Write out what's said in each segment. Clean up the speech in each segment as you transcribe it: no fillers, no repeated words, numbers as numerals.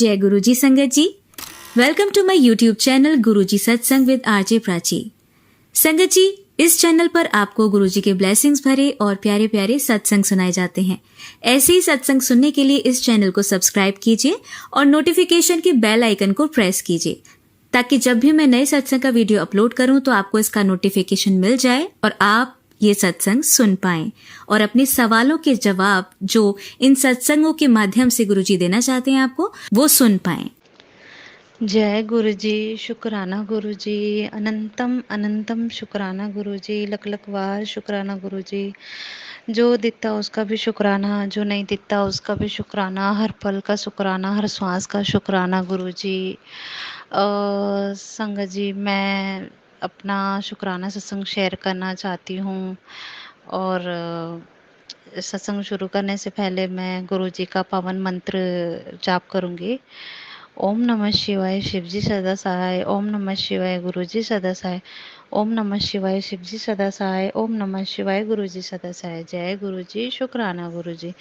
जय गुरुजी संगत जी। Welcome to my YouTube channel Guruji Satsang with RJ Prachi. संगत जी, इस चैनल पर आपको गुरुजी के ब्लेसिंग्स भरे और प्यारे प्यारे सत्संग सुनाए जाते हैं। ऐसे ही सत्संग सुनने के लिए इस चैनल को सब्सक्राइब कीजिए और नोटिफिकेशन के बेल आइकन को प्रेस कीजिए, ताकि जब भी मैं नए सत्संग का वीडियो अपलोड करूं तो आपको इसका नोटिफिकेशन मिल जाए और आप ये सत्संग सुन पाएं और अपने सवालों के जवाब जो इन सत्संगों के माध्यम से गुरुजी देना चाहते हैं आपको, वो सुन पाएं। जय गुरुजी, शुक्राना गुरुजी, अनंतम अनंतम शुक्राना गुरुजी, लख लख बार शुक्राना गुरुजी। जो दिखता उसका भी शुक्राना, जो नहीं दिखता उसका भी शुक्राना, हर पल का शुक्राना, हर श्वास का शुक्राना गुरुजी। संगत जी, मैं अपना शुक्राना सत्संग शेयर करना चाहती हूँ। और सत्संग शुरू करने से पहले मैं गुरुजी का पावन मंत्र जाप करूँगी। ओम नमः शिवाय शिवजी सदा सहाय, ओम नमः शिवाय गुरुजी सदा सहाय, ओम नमः शिवाय शिवजी सदा सहाय, ओम नमः शिवाय गुरुजी सदा सहाय। जय गुरुजी, शुक्राना गुरुजी,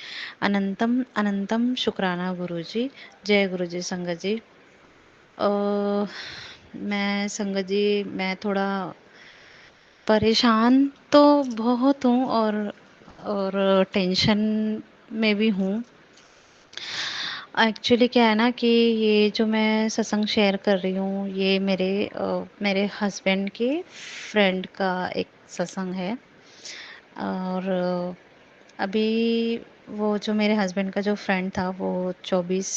अनंतम अनंतम शुक्राना गुरुजी। जय गुरुजी। संगत जी, मैं संगत जी, मैं थोड़ा परेशान तो बहुत हूँ और टेंशन में भी हूँ। एक्चुअली क्या है ना कि ये जो मैं सत्संग शेयर कर रही हूँ, ये मेरे हस्बैंड के फ्रेंड का एक सत्संग है। और अभी वो जो मेरे हस्बैंड का जो फ्रेंड था वो 24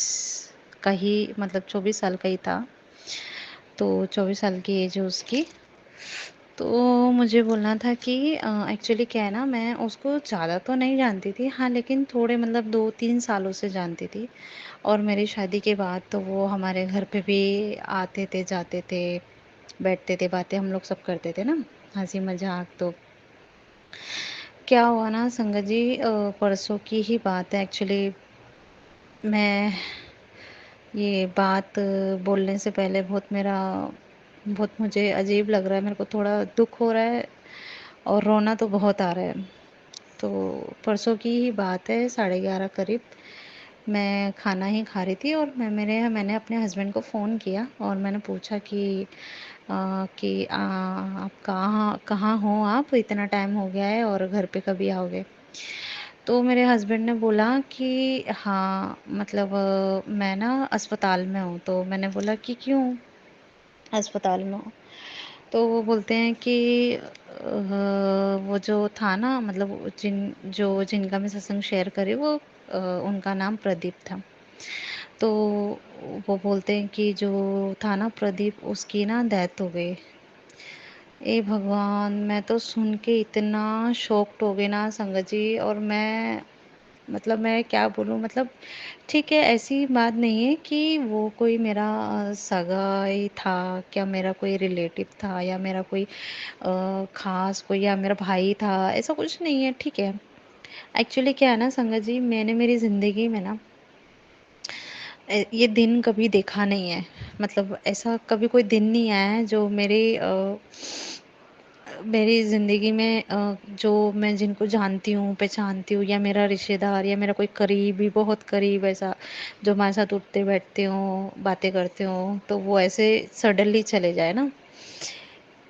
का ही, मतलब 24 साल का ही था। तो 24 साल की एज है उसकी। तो मुझे बोलना था कि एक्चुअली क्या है ना, मैं उसको ज़्यादा तो नहीं जानती थी, हाँ, लेकिन थोड़े मतलब 2-3 सालों से जानती थी। और मेरी शादी के बाद तो वो हमारे घर पे भी आते थे, जाते थे, बैठते थे, बातें हम लोग सब करते थे ना, हंसी मजाक। तो क्या हुआ ना संगत जी, परसों की ही बात है एक्चुअली। मैं ये बात बोलने से पहले बहुत मुझे अजीब लग रहा है, मेरे को थोड़ा दुख हो रहा है और रोना तो बहुत आ रहा है। तो परसों की ही बात है, 11:30 करीब मैं खाना ही खा रही थी और मैंने अपने हस्बैंड को फ़ोन किया और मैंने पूछा कि आप कहाँ कहाँ हो, आप इतना टाइम हो गया है और घर पे कभी आओगे। तो मेरे हस्बैंड ने बोला कि हाँ, मतलब मैं ना अस्पताल में हूँ। तो मैंने बोला कि क्यों अस्पताल में हो? तो वो बोलते हैं कि वो जो था ना, मतलब जिनका मैं सत्संग शेयर करी, वो उनका नाम प्रदीप था। तो वो बोलते हैं कि जो था ना प्रदीप, उसकी ना डेथ हो गई। ए भगवान, मैं तो सुन के इतना शॉक्ड हो गई ना संगत जी। और मैं क्या बोलूँ, मतलब ठीक है, ऐसी बात नहीं है कि वो कोई मेरा सगा ही था, क्या मेरा कोई रिलेटिव था या मेरा कोई ख़ास कोई या मेरा भाई था, ऐसा कुछ नहीं है, ठीक है। एक्चुअली क्या है ना संगत जी, मैंने मेरी ज़िंदगी में ना ये दिन कभी देखा नहीं है। मतलब ऐसा कभी कोई दिन नहीं आया है जो मेरी ज़िंदगी में जो मैं जिनको जानती हूँ, पहचानती हूँ, या मेरा रिश्तेदार या मेरा कोई करीबी, बहुत करीब ऐसा, जो हमारे साथ उठते बैठते हों, बातें करते हों, तो वो ऐसे सडनली चले जाए ना।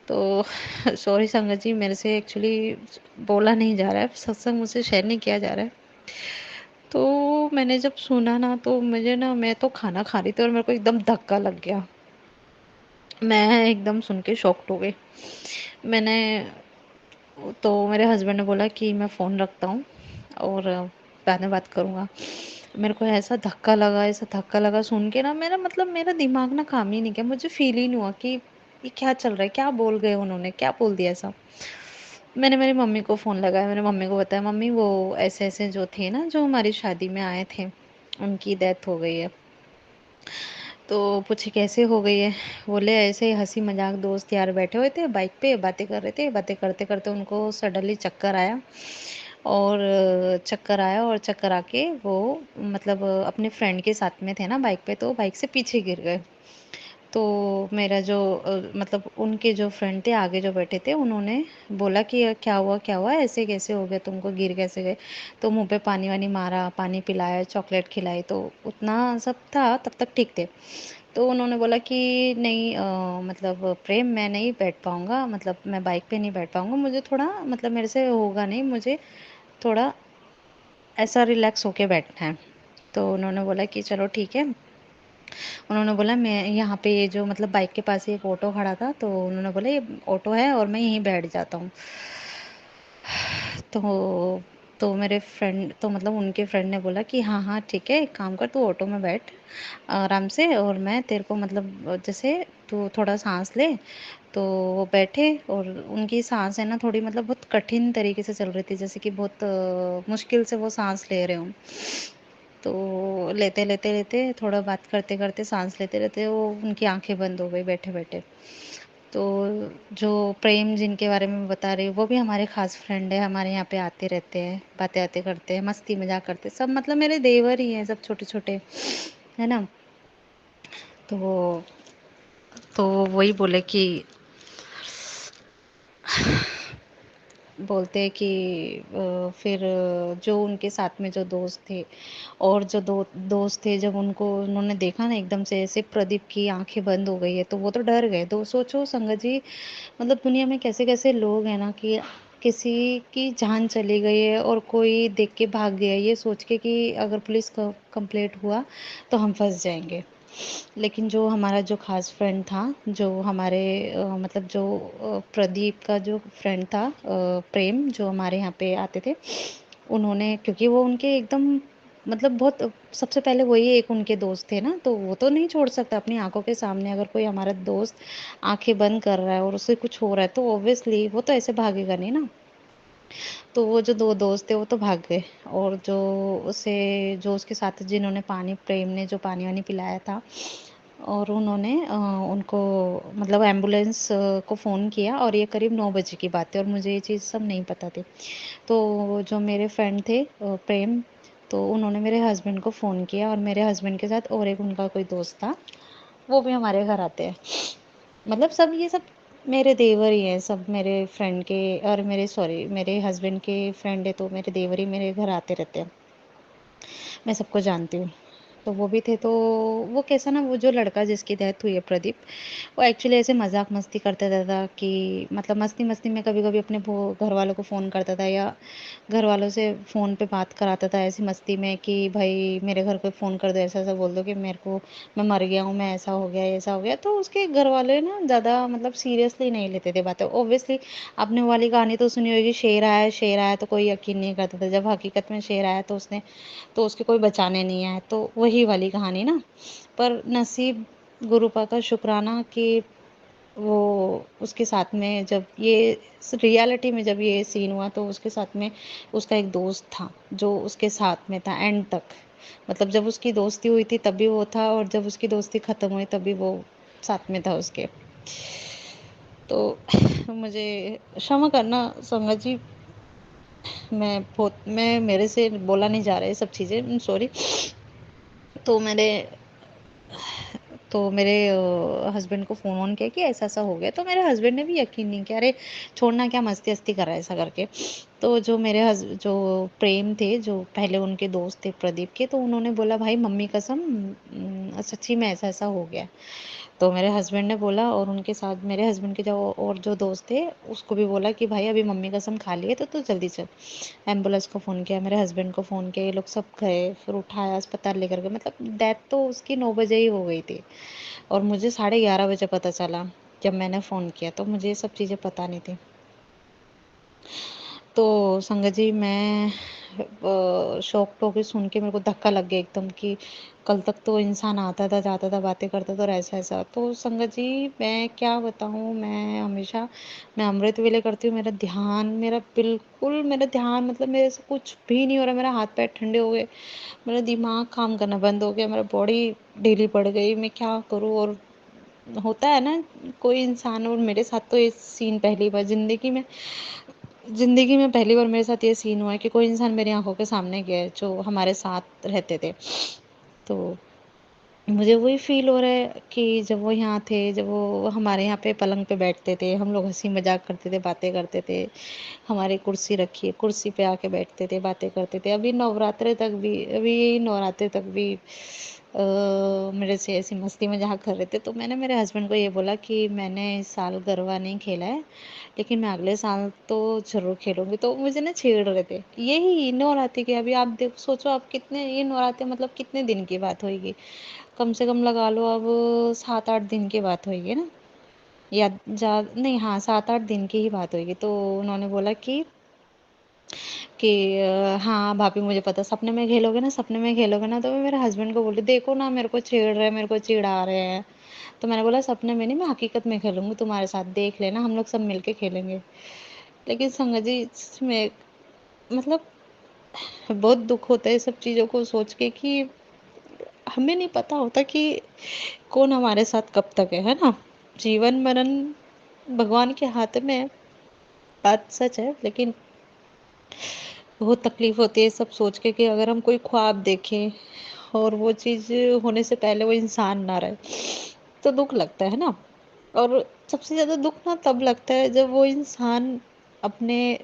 तो सॉरी संगत जी, मेरे से एक्चुअली बोला नहीं जा रहा है, सत्संग मुझसे शेयर नहीं किया जा रहा है। तो मैंने जब सुना ना, तो मैं तो खाना खा रही थी और मेरे को एकदम धक्का लग गया। मैं एकदम सुन के शॉक्ड हो गई। मैंने तो मेरे हस्बैंड ने बोला कि मैं फ़ोन रखता हूँ और बाद में बात करूँगा। मेरे को ऐसा धक्का लगा सुन के ना, मेरा दिमाग ना काम ही नहीं किया। मुझे फ़ील ही नहीं हुआ कि ये क्या चल रहा है, क्या बोल गए उन्होंने, क्या बोल दिया ऐसा। मैंने मेरी मम्मी को फ़ोन लगाया, मैंने मम्मी को बताया, मम्मी वो ऐसे-ऐसे जो थे ना, जो हमारी शादी में आए थे, उनकी डेथ हो गई है। तो पूछे कैसे हो गई है? बोले ऐसे ही हँसी मज़ाक दोस्त यार बैठे हुए थे, बाइक पे बातें कर रहे थे, बातें करते-करते उनको सडनली चक्कर आया। और चक्कर आके वो, मतलब अपने फ्रेंड के साथ में थे ना बाइक पे, तो बाइक से पीछे गिर गए। तो मेरा जो मतलब उनके जो फ्रेंड थे आगे जो बैठे थे, उन्होंने बोला कि क्या हुआ क्या हुआ, ऐसे कैसे हो गया तुमको, गिर कैसे गए? तो मुंह पे पानी वानी मारा, पानी पिलाया, चॉकलेट खिलाई, तो उतना सब था, तब तक ठीक थे। तो उन्होंने बोला कि नहीं मतलब प्रेम मैं नहीं बैठ पाऊंगा, मतलब मैं बाइक पे नहीं बैठ पाऊंगा, मुझे थोड़ा मतलब मेरे से होगा नहीं, मुझे थोड़ा ऐसा रिलैक्स होके बैठना है। तो उन्होंने बोला कि चलो ठीक है। उन्होंने बोला मैं यहाँ पे ये जो मतलब बाइक के पास ही एक ऑटो खड़ा था, तो उन्होंने बोला ये ऑटो है और मैं यहीं बैठ जाता हूँ। तो मेरे फ्रेंड तो मतलब उनके फ्रेंड ने बोला कि हाँ हाँ ठीक है, एक काम कर, तू ऑटो में बैठ आराम से, और मैं तेरे को मतलब जैसे तू थोड़ा सांस ले। तो वो बैठे, और उनकी सांस है ना थोड़ी मतलब बहुत कठिन तरीके से चल रही थी, जैसे कि बहुत मुश्किल से वो सांस ले रहे हों। तो लेते लेते लेते थोड़ा बात करते करते सांस लेते लेते वो उनकी आंखें बंद हो गई बैठे बैठे। तो जो प्रेम जिनके बारे में मैं बता रही हूँ, वो भी हमारे खास फ्रेंड है, हमारे यहाँ पे आते रहते हैं, बातें आते करते हैं, मस्ती मजाक करते हैं, सब मतलब मेरे देवर ही हैं, सब छोटे छोटे, है ना। तो वही बोले कि बोलते हैं कि फिर जो उनके साथ में जो दोस्त थे, और जो दो दोस्त थे, जब उनको उन्होंने देखा ना एकदम से ऐसे प्रदीप की आंखें बंद हो गई है, तो वो तो डर गए। तो सोचो संगत जी, मतलब दुनिया में कैसे कैसे लोग हैं ना, कि किसी की जान चली गई है और कोई देख के भाग गया, ये सोच के कि अगर पुलिस कंप्लेंट हुआ तो हम फंस जाएंगे। लेकिन जो हमारा जो खास फ्रेंड था, जो हमारे मतलब जो प्रदीप का जो फ्रेंड था, प्रेम, जो हमारे यहाँ पे आते थे, उन्होंने, क्योंकि वो उनके एकदम मतलब बहुत सबसे पहले वही एक उनके दोस्त थे ना, तो वो तो नहीं छोड़ सकता अपनी आंखों के सामने, अगर कोई हमारा दोस्त आंखें बंद कर रहा है और उसे कुछ हो रहा है, तो ऑब्वियसली वो तो ऐसे भागेगा नहीं ना। तो वो जो दो दोस्त थे वो तो भाग गए, और उसे जो उसके साथ जिन्होंने पानी, प्रेम ने जो पानी वानी पिलाया था, और उन्होंने उनको मतलब एम्बुलेंस को फ़ोन किया, और ये करीब 9 बजे की बात है, और मुझे ये चीज़ सब नहीं पता थी। तो जो मेरे फ्रेंड थे प्रेम, तो उन्होंने मेरे हस्बैंड को फ़ोन किया, और मेरे हस्बैंड के साथ और एक उनका कोई दोस्त था, वो भी हमारे घर आते हैं। मतलब सब ये सब मेरे देवर ही हैं, सब मेरे फ्रेंड के, और मेरे सॉरी मेरे हस्बैंड के फ्रेंड है, तो मेरे देवर ही मेरे घर आते रहते हैं। मैं सबको जानती हूँ। तो वो भी थे, तो वो कैसा ना, वो जो लड़का जिसकी डेथ हुई है प्रदीप, वो एक्चुअली ऐसे मजाक मस्ती करता था कि मतलब मस्ती मस्ती में कभी कभी अपने घर वालों को फ़ोन करता था, या घर वालों से फ़ोन पे बात कराता था ऐसी मस्ती में कि भाई मेरे घर पे फ़ोन कर दो, ऐसा ऐसा बोल दो कि मेरे को, मैं मर गया हूँ, मैं ऐसा हो गया ऐसा हो गया। तो उसके घर वाले ना ज़्यादा मतलब सीरियसली नहीं लेते थे बातें। ऑब्वियसली आपने वो वाली कहानी तो सुनी होगी, शेर आया तो कोई यकीन नहीं करता था, जब हकीकत में शेर आया तो उसके कोई बचाने नहीं आए, तो वही वाली कहानी ना। पर नसीब, गुरुपा का शुक्राना कि वो उसके साथ में जब ये रियलिटी में जब ये सीन हुआ, तो उसके साथ में उसका एक दोस्त था जो उसके साथ में था एंड तक। मतलब जब उसकी दोस्ती हुई थी तब भी वो था, और जब उसकी दोस्ती ख़त्म हुई तब भी वो साथ में था उसके। तो मुझे क्षमा करना संगत जी, मैं मेरे से बोला नहीं जा रहा है सब चीज़ें, सॉरी। तो मेरे हस्बैंड को फ़ोन ऑन किया कि ऐसा ऐसा हो गया, तो मेरे हस्बैंड ने भी यकीन नहीं किया, अरे छोड़ना, क्या मस्ती मस्ती कर रहा है ऐसा करके। तो जो प्रेम थे, जो पहले उनके दोस्त थे प्रदीप के, तो उन्होंने बोला भाई मम्मी कसम, सच्ची में ऐसा ऐसा हो गया। तो मेरे हस्बैंड ने बोला, और उनके साथ मेरे हस्बैंड के जो और जो दोस्त थे उसको भी बोला कि भाई अभी मम्मी कसम खा ली है, तो तू जल्दी चल। एम्बुलेंस को फ़ोन किया, मेरे हस्बैंड को फ़ोन किया, ये लोग सब गए, फिर उठाया, अस्पताल लेकर गए। मतलब डेथ तो उसकी 9 बजे ही हो गई थी, और मुझे 11:30 बजे पता चला जब मैंने फ़ोन किया, तो मुझे ये सब चीज़ें पता नहीं थी। तो संगत जी, मैं शॉक्ड हो के सुन के मेरे को धक्का लग गया एकदम, कि कल तक तो इंसान आता था जाता था बातें करता था और ऐसा ऐसा। तो संगत जी, मैं क्या बताऊँ, मैं हमेशा मैं अमृत वेले करती हूँ, मेरा बिल्कुल मेरा ध्यान, मतलब मेरे से कुछ भी नहीं हो रहा, मेरा हाथ पैर ठंडे हो गए, मेरा दिमाग काम करना बंद हो गया, मेरा बॉडी ढीली पड़ गई, मैं क्या करूँ। और होता है ना कोई इंसान, और मेरे साथ तो ये सीन पहली बार ज़िंदगी में पहली बार मेरे साथ ये सीन हुआ है कि कोई इंसान मेरी आंखों के सामने गया है जो हमारे साथ रहते थे। तो मुझे वही फ़ील हो रहा है कि जब वो यहाँ थे, जब वो हमारे यहाँ पे पलंग पे बैठते थे, हम लोग हँसी मज़ाक करते थे, बातें करते थे। हमारी कुर्सी रखी है, कुर्सी पे आके बैठते थे, बातें करते थे। अभी नवरात्रे तक भी मेरे से ऐसी मस्ती मज़ाक कर रहे थे। तो मैंने मेरे हस्बैंड को ये बोला कि मैंने इस साल गरबा नहीं खेला है, लेकिन मैं अगले साल तो ज़रूर खेलूँगी। तो मुझे ना छेड़ रहे थे, यही नवरात्रि के, अभी आप देख सोचो आप कितने, ये नवरात्रि मतलब कितने दिन की बात होएगी? कम से कम लगा लो अब 7-8 दिन की बात होएगी ना, या जा नहीं, हाँ 7-8 दिन की ही बात होएगी। तो उन्होंने बोला कि हाँ भाभी मुझे पता, सपने में खेलोगे ना, सपने में खेलोगे ना। तो मैं मेरे हस्बैंड को बोली, देखो ना मेरे को छेड़ रहे हैं, मेरे को चिढ़ा रहे हैं। तो मैंने बोला सपने में नहीं, मैं हकीकत में खेलूंगी तुम्हारे साथ, देख लेना, हम लोग सब मिलके खेलेंगे। लेकिन संगत जी इसमें मतलब बहुत दुख होता है सब चीज़ों को सोच के कि हमें नहीं पता होता कि कौन हमारे साथ कब तक है ना। जीवन मरण भगवान के हाथ में है, बात सच है। लेकिन बहुत तकलीफ होती है सब सोच के कि अगर हम कोई ख्वाब देखें और वो चीज़ होने से पहले वो इंसान ना रहे, तो दुख लगता है ना। और सबसे ज़्यादा दुख ना तब लगता है जब वो इंसान अपने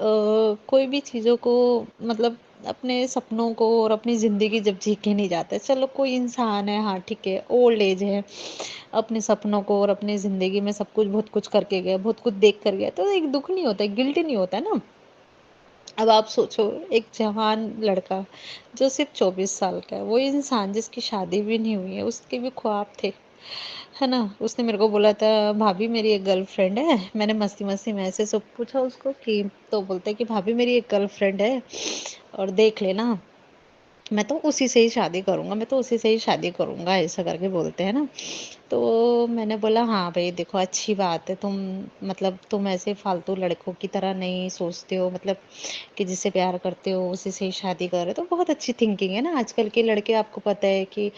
कोई भी चीज़ों को मतलब अपने सपनों को और अपनी ज़िंदगी जब जी के नहीं जाता है। चलो कोई इंसान है, हाँ ठीक है, ओल्ड एज है, अपने सपनों को और अपनी ज़िंदगी में सब कुछ बहुत कुछ करके गया, बहुत कुछ देख कर गया, तो एक दुःख नहीं होता है, गिल्ट नहीं होता है ना। अब आप सोचो, एक जवान लड़का जो सिर्फ़ 24 साल का है, वो इंसान जिसकी शादी भी नहीं हुई है, उसके भी ख्वाब थे, है ना? उसने मेरे को बोला था, भाभी मेरी एक गर्लफ्रेंड है। मैंने मस्ती-मस्ती में ऐसे सब पूछा उसको कि, तो बोलता है कि भाभी मेरी एक गर्लफ्रेंड है और देख लेना, मैं तो उसी से ही शादी करूँगा, मैं तो उसी से ही शादी करूँगा, ऐसा करके बोलते हैं ना। तो मैंने बोला हाँ भई देखो अच्छी बात है, तुम ऐसे फालतू लड़कों की तरह नहीं सोचते हो, मतलब कि जिससे प्यार करते हो उसी से ही शादी कर रहे हो, तो बहुत अच्छी थिंकिंग है ना। आजकल के लड़के, आपको पता है कि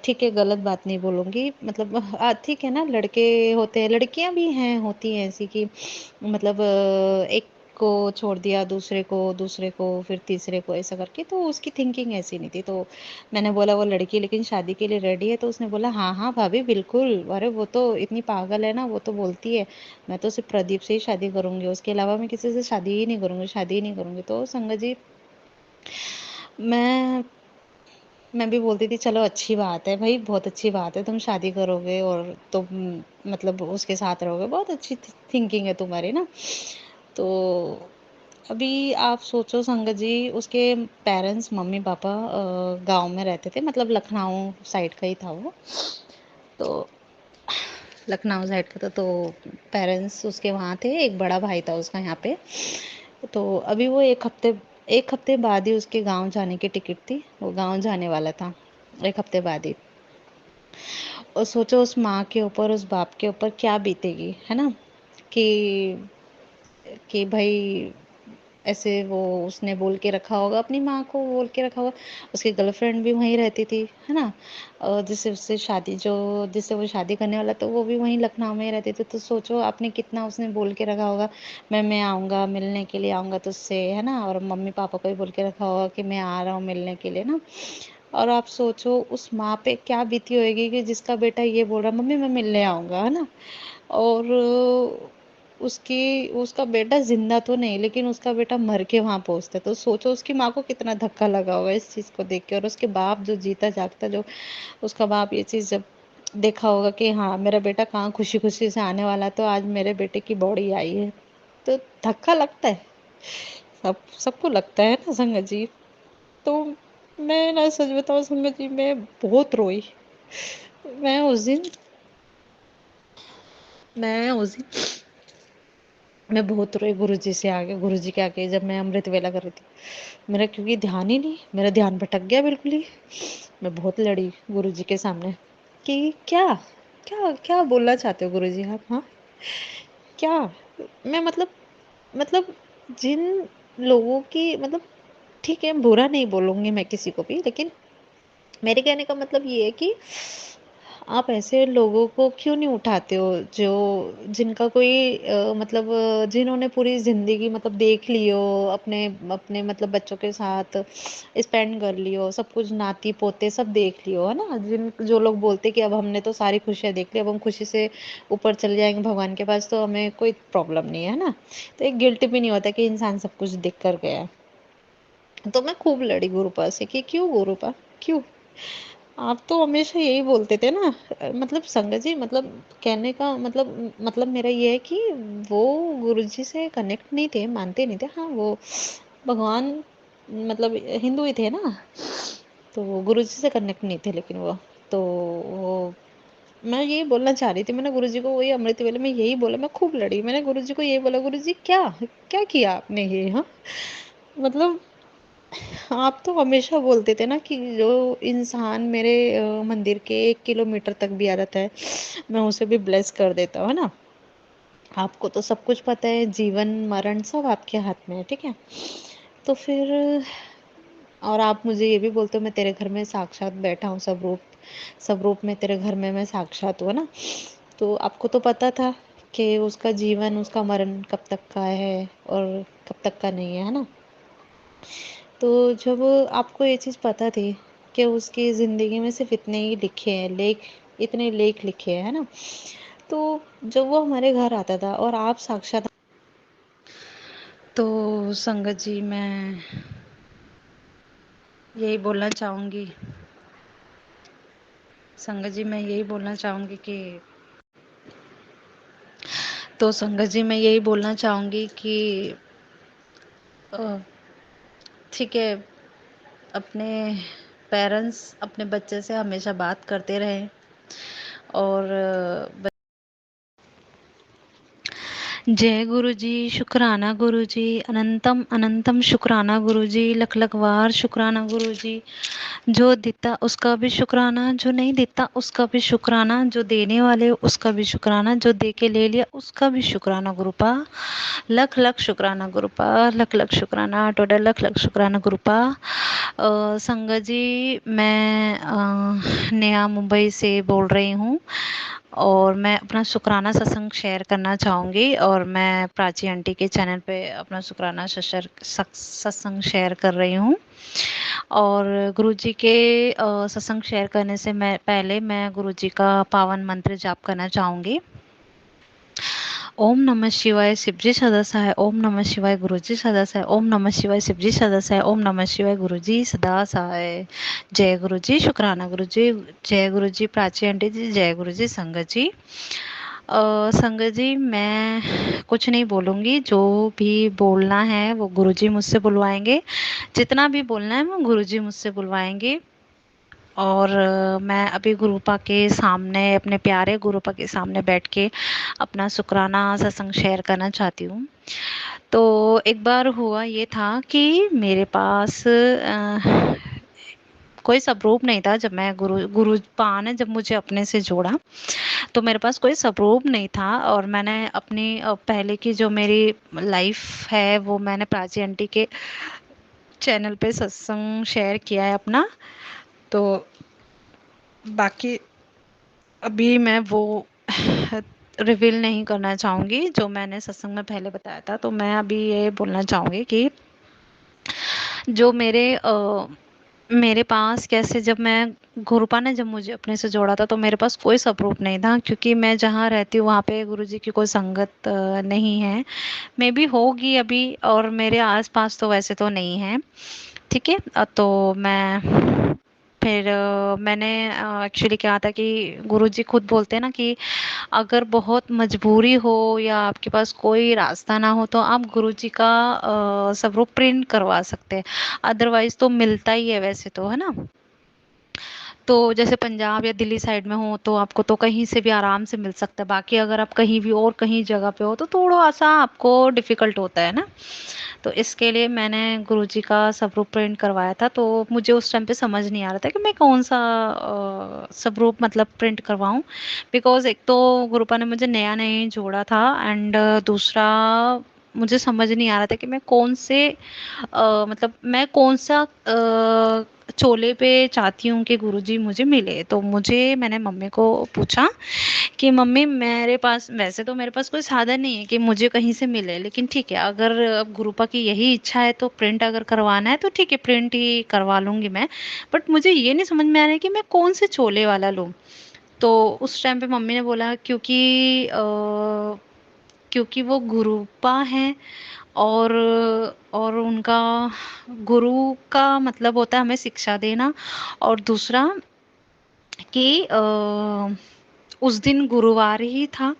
ठीक है, गलत बात नहीं बोलूँगी, मतलब ठीक है ना, लड़के होते हैं, लड़कियाँ भी हैं, होती हैं ऐसी कि मतलब एक को छोड़ दिया दूसरे को फिर तीसरे को, ऐसा करके, तो उसकी थिंकिंग ऐसी नहीं थी। तो मैंने बोला वो लड़की लेकिन शादी के लिए रेडी है? तो उसने बोला हाँ, हाँ भाभी बिल्कुल, अरे वो तो इतनी पागल है ना, वो तो बोलती है मैं तो सिर्फ प्रदीप से ही शादी करूँगी, उसके अलावा मैं किसी से शादी ही नहीं करूँगी, शादी ही नहीं करूँगी। तो संगत जी मैं मैं भी बोलती थी चलो अच्छी बात है भाई, बहुत अच्छी बात है, तुम शादी करोगे और तुम मतलब उसके साथ रहोगे, बहुत अच्छी थिंकिंग है तुम्हारी ना। तो अभी आप सोचो संगत जी, उसके पेरेंट्स मम्मी पापा गांव में रहते थे, मतलब लखनऊ साइड का ही था वो। तो लखनऊ साइड का था, तो पेरेंट्स उसके वहाँ थे, एक बड़ा भाई था उसका यहाँ पे। तो अभी वो एक हफ्ते बाद ही उसके गांव जाने की टिकट थी, वो गांव जाने वाला था एक हफ्ते बाद ही। और सोचो उस माँ के ऊपर, उस बाप के ऊपर क्या बीतेगी, है ना। कि भाई ऐसे वो उसने बोल के रखा होगा, अपनी माँ को बोल के रखा होगा। उसकी गर्लफ्रेंड भी वहीं रहती थी, है ना। और जिससे वो शादी करने वाला, तो वो भी वहीं लखनऊ में ही रहती थी। तो सोचो आपने कितना उसने बोल के रखा होगा, मैं आऊँगा, मिलने के लिए आऊँगा तुझसे, है ना। और मम्मी पापा को भी बोल के रखा होगा कि मैं आ रहा हूँ मिलने के लिए ना। और आप सोचो उस माँ पे क्या बीती होएगी कि जिसका बेटा ये बोल रहा है मम्मी मैं मिलने आऊँगा, है ना। और उसकी उसका बेटा ज़िंदा तो नहीं, लेकिन उसका बेटा मर के वहाँ पहुँचता है। तो सोचो उसकी माँ को कितना धक्का लगा होगा इस चीज़ को देख के। और उसके बाप जो जीता जागता, जो उसका बाप ये चीज़ जब देखा होगा कि हाँ मेरा बेटा कहाँ खुशी-खुशी से आने वाला है, तो आज मेरे बेटे की बॉडी आई है, तो धक्का लगता है। सबको लगता है ना संगत जी। तो मैं ना सच बताऊँ संगत जी, मैं बहुत रोई। मैं उस दिन मैं उस दिन मैं बहुत रोई गुरुजी के आगे, जब मैं अमृत वेला कर रही थी। मेरा क्योंकि ध्यान ही नहीं, मेरा ध्यान भटक गया बिल्कुल ही। मैं बहुत लड़ी गुरुजी के सामने कि क्या क्या क्या बोलना चाहते हो गुरुजी आप, हाँ क्या। मैं मतलब जिन लोगों की मतलब, ठीक है बुरा नहीं बोलूंगी मैं किसी को भी, लेकिन मेरे कहने का मतलब ये है कि आप ऐसे लोगों को क्यों नहीं उठाते हो जो जिनका कोई मतलब जिन्होंने पूरी ज़िंदगी मतलब देख ली हो, अपने अपने मतलब बच्चों के साथ स्पेंड कर ली हो, सब कुछ नाती-पोते सब देख लियो, है ना? जो लोग बोलते कि अब हमने तो सारी खुशियाँ देख ली, अब हम खुशी से ऊपर चले जाएँगे भगवान के पास तो हमें कोई प्रॉब्लम नहीं है ना? तो एक गिल्ट भी नहीं होता कि इंसान सब कुछ देख कर गया है। तो मैं खूब लड़ी गुरुपा से कि क्यों गुरुपा, क्यों? आप तो हमेशा यही बोलते थे ना। मतलब संगत जी मतलब कहने का मतलब मेरा ये है कि वो गुरुजी से कनेक्ट नहीं थे, मानते नहीं थे। हाँ, वो भगवान मतलब हिंदू ही थे ना, तो वो गुरुजी से कनेक्ट नहीं थे लेकिन वो, तो वो मैं यही बोलना चाह रही थी। मैंने गुरुजी को वही अमृत वेले में यही बोला, मैं खूब लड़ी। मैंने गुरुजी को यही बोला, गुरुजी क्या क्या किया आपने ये? हाँ, मतलब आप तो हमेशा बोलते थे ना कि जो इंसान मेरे मंदिर के 1 किलोमीटर तक भी आ जाता है, मैं उसे भी ब्लेस कर देता हूँ, है ना? आपको तो सब कुछ पता है, जीवन मरण सब आपके हाथ में है, ठीक है? तो फिर और आप मुझे ये भी बोलते हो मैं तेरे घर में साक्षात बैठा हूँ, सब रूप में तेरे घर में मैं साक्षात हूँ, है ना? तो आपको तो पता था कि उसका जीवन, उसका मरण कब तक का है और कब तक का नहीं है, है ना? तो जब आपको ये चीज़ पता थी कि उसकी ज़िंदगी में सिर्फ़ इतने ही लिखे हैं लेख, इतने लेख लिखे हैं, है ना? तो जब वो हमारे घर आता था और आप साक्षात, तो संगत जी मैं यही बोलना चाहूँगी, संगत जी मैं यही बोलना चाहूँगी कि तो संगत जी मैं यही बोलना चाहूँगी कि अ, ठीक है, अपने पेरेंट्स अपने बच्चे से हमेशा बात करते रहें और जय गुरु जी, शुक्राना गुरु जी, अनंतम अनंतम शुक्राना गुरु जी, लख लख वार शुक्राना गुरु जी। जो देता उसका भी शुक्राना, जो नहीं देता उसका भी शुक्राना, जो देने वाले उसका भी शुक्राना, जो दे के ले लिया उसका भी शुक्राना गुरुपा। लख लख शुक्राना गुरुपा, लख लख शुक्राना, टोटल लख लख शुक्राना गुरुपा। संगत जी मैं नया मुंबई से बोल रही हूँ और मैं अपना शुक्राना सत्संग शेयर करना चाहूँगी और मैं प्राची आंटी के चैनल पे अपना शुक्राना सत्संग शेयर कर रही हूँ। और गुरुजी के सत्संग शेयर करने से मैं पहले मैं गुरुजी का पावन मंत्र जाप करना चाहूँगी। ओम नमः शिवाय शिवजी सदस्य है, ओम नमः शिवाय गुरुजी सदस्य है, ओम नमः शिवाय शिवजी सदस्य है, ओम नमः शिवाय गुरुजी सदा सहाय। जय गुरुजी, शुक्राना गुरुजी, जय गुरुजी प्राची आंटी जी, जय गुरुजी संगत जी। संगत जी मैं कुछ नहीं बोलूँगी, जो भी बोलना है वो गुरुजी मुझसे बुलवाएंगे, जितना भी बोलना है वो गुरुजी मुझसे बुलवाएंगे। और मैं अभी गुरुपा के सामने, अपने प्यारे गुरुपा के सामने बैठ के अपना शुक्राना सत्संग शेयर करना चाहती हूँ। तो एक बार हुआ ये था कि मेरे पास कोई स्वरूप नहीं था। जब मैं गुरुपा ने जब मुझे अपने से जोड़ा तो मेरे पास कोई स्वरूप नहीं था और मैंने अपनी पहले की जो मेरी लाइफ है वो मैंने प्राची आंटी के चैनल पे सत्संग शेयर किया है अपना। तो बाकी अभी मैं वो रिवील नहीं करना चाहूँगी जो मैंने सत्संग में पहले बताया था। तो मैं अभी ये बोलना चाहूँगी कि जो मेरे पास कैसे, जब मैं गुरुपा ने जब मुझे अपने से जोड़ा था तो मेरे पास कोई सपोर्ट नहीं था, क्योंकि मैं जहाँ रहती हूँ वहाँ पे गुरुजी की कोई संगत नहीं है। मे बी होगी अभी, और मेरे आसपास तो वैसे तो नहीं है, ठीक है। तो मैं फिर मैंने एक्चुअली क्या था कि गुरुजी खुद बोलते हैं ना कि अगर बहुत मजबूरी हो या आपके पास कोई रास्ता ना हो तो आप गुरुजी का स्वरूप प्रिंट करवा सकते हैं, अदरवाइज तो मिलता ही है वैसे तो, है ना। तो जैसे पंजाब या दिल्ली साइड में हो तो आपको तो कहीं से भी आराम से मिल सकता है, बाकी अगर आप कहीं भी और कहीं जगह पे हो तो थोड़ा सा आपको डिफ़िकल्ट होता है ना। तो इसके लिए मैंने गुरुजी का स्वरूप प्रिंट करवाया था। तो मुझे उस टाइम पे समझ नहीं आ रहा था कि मैं कौन सा स्वरूप मतलब प्रिंट करवाऊँ, बिकॉज़ एक तो गुरुपा ने मुझे नया नहीं जोड़ा था, एंड दूसरा मुझे समझ नहीं आ रहा था कि मैं कौन से मतलब मैं कौन सा चोले पे चाहती हूँ कि गुरुजी मुझे मिले। तो मैंने मम्मी को पूछा कि मम्मी मेरे पास, वैसे तो मेरे पास कोई साधन नहीं है कि मुझे कहीं से मिले, लेकिन ठीक है अगर अब गुरुपा की यही इच्छा है तो प्रिंट अगर करवाना है तो ठीक है प्रिंट ही करवा लूँगी मैं। बट मुझे ये नहीं समझ में आ रहा है कि मैं कौन से चोले वाला लूँ। तो उस टाइम पे मम्मी ने बोला क्योंकि वो गुरुपा हैं, और उनका गुरु का मतलब होता है हमें शिक्षा देना, और दूसरा कि उस दिन गुरुवार ही था,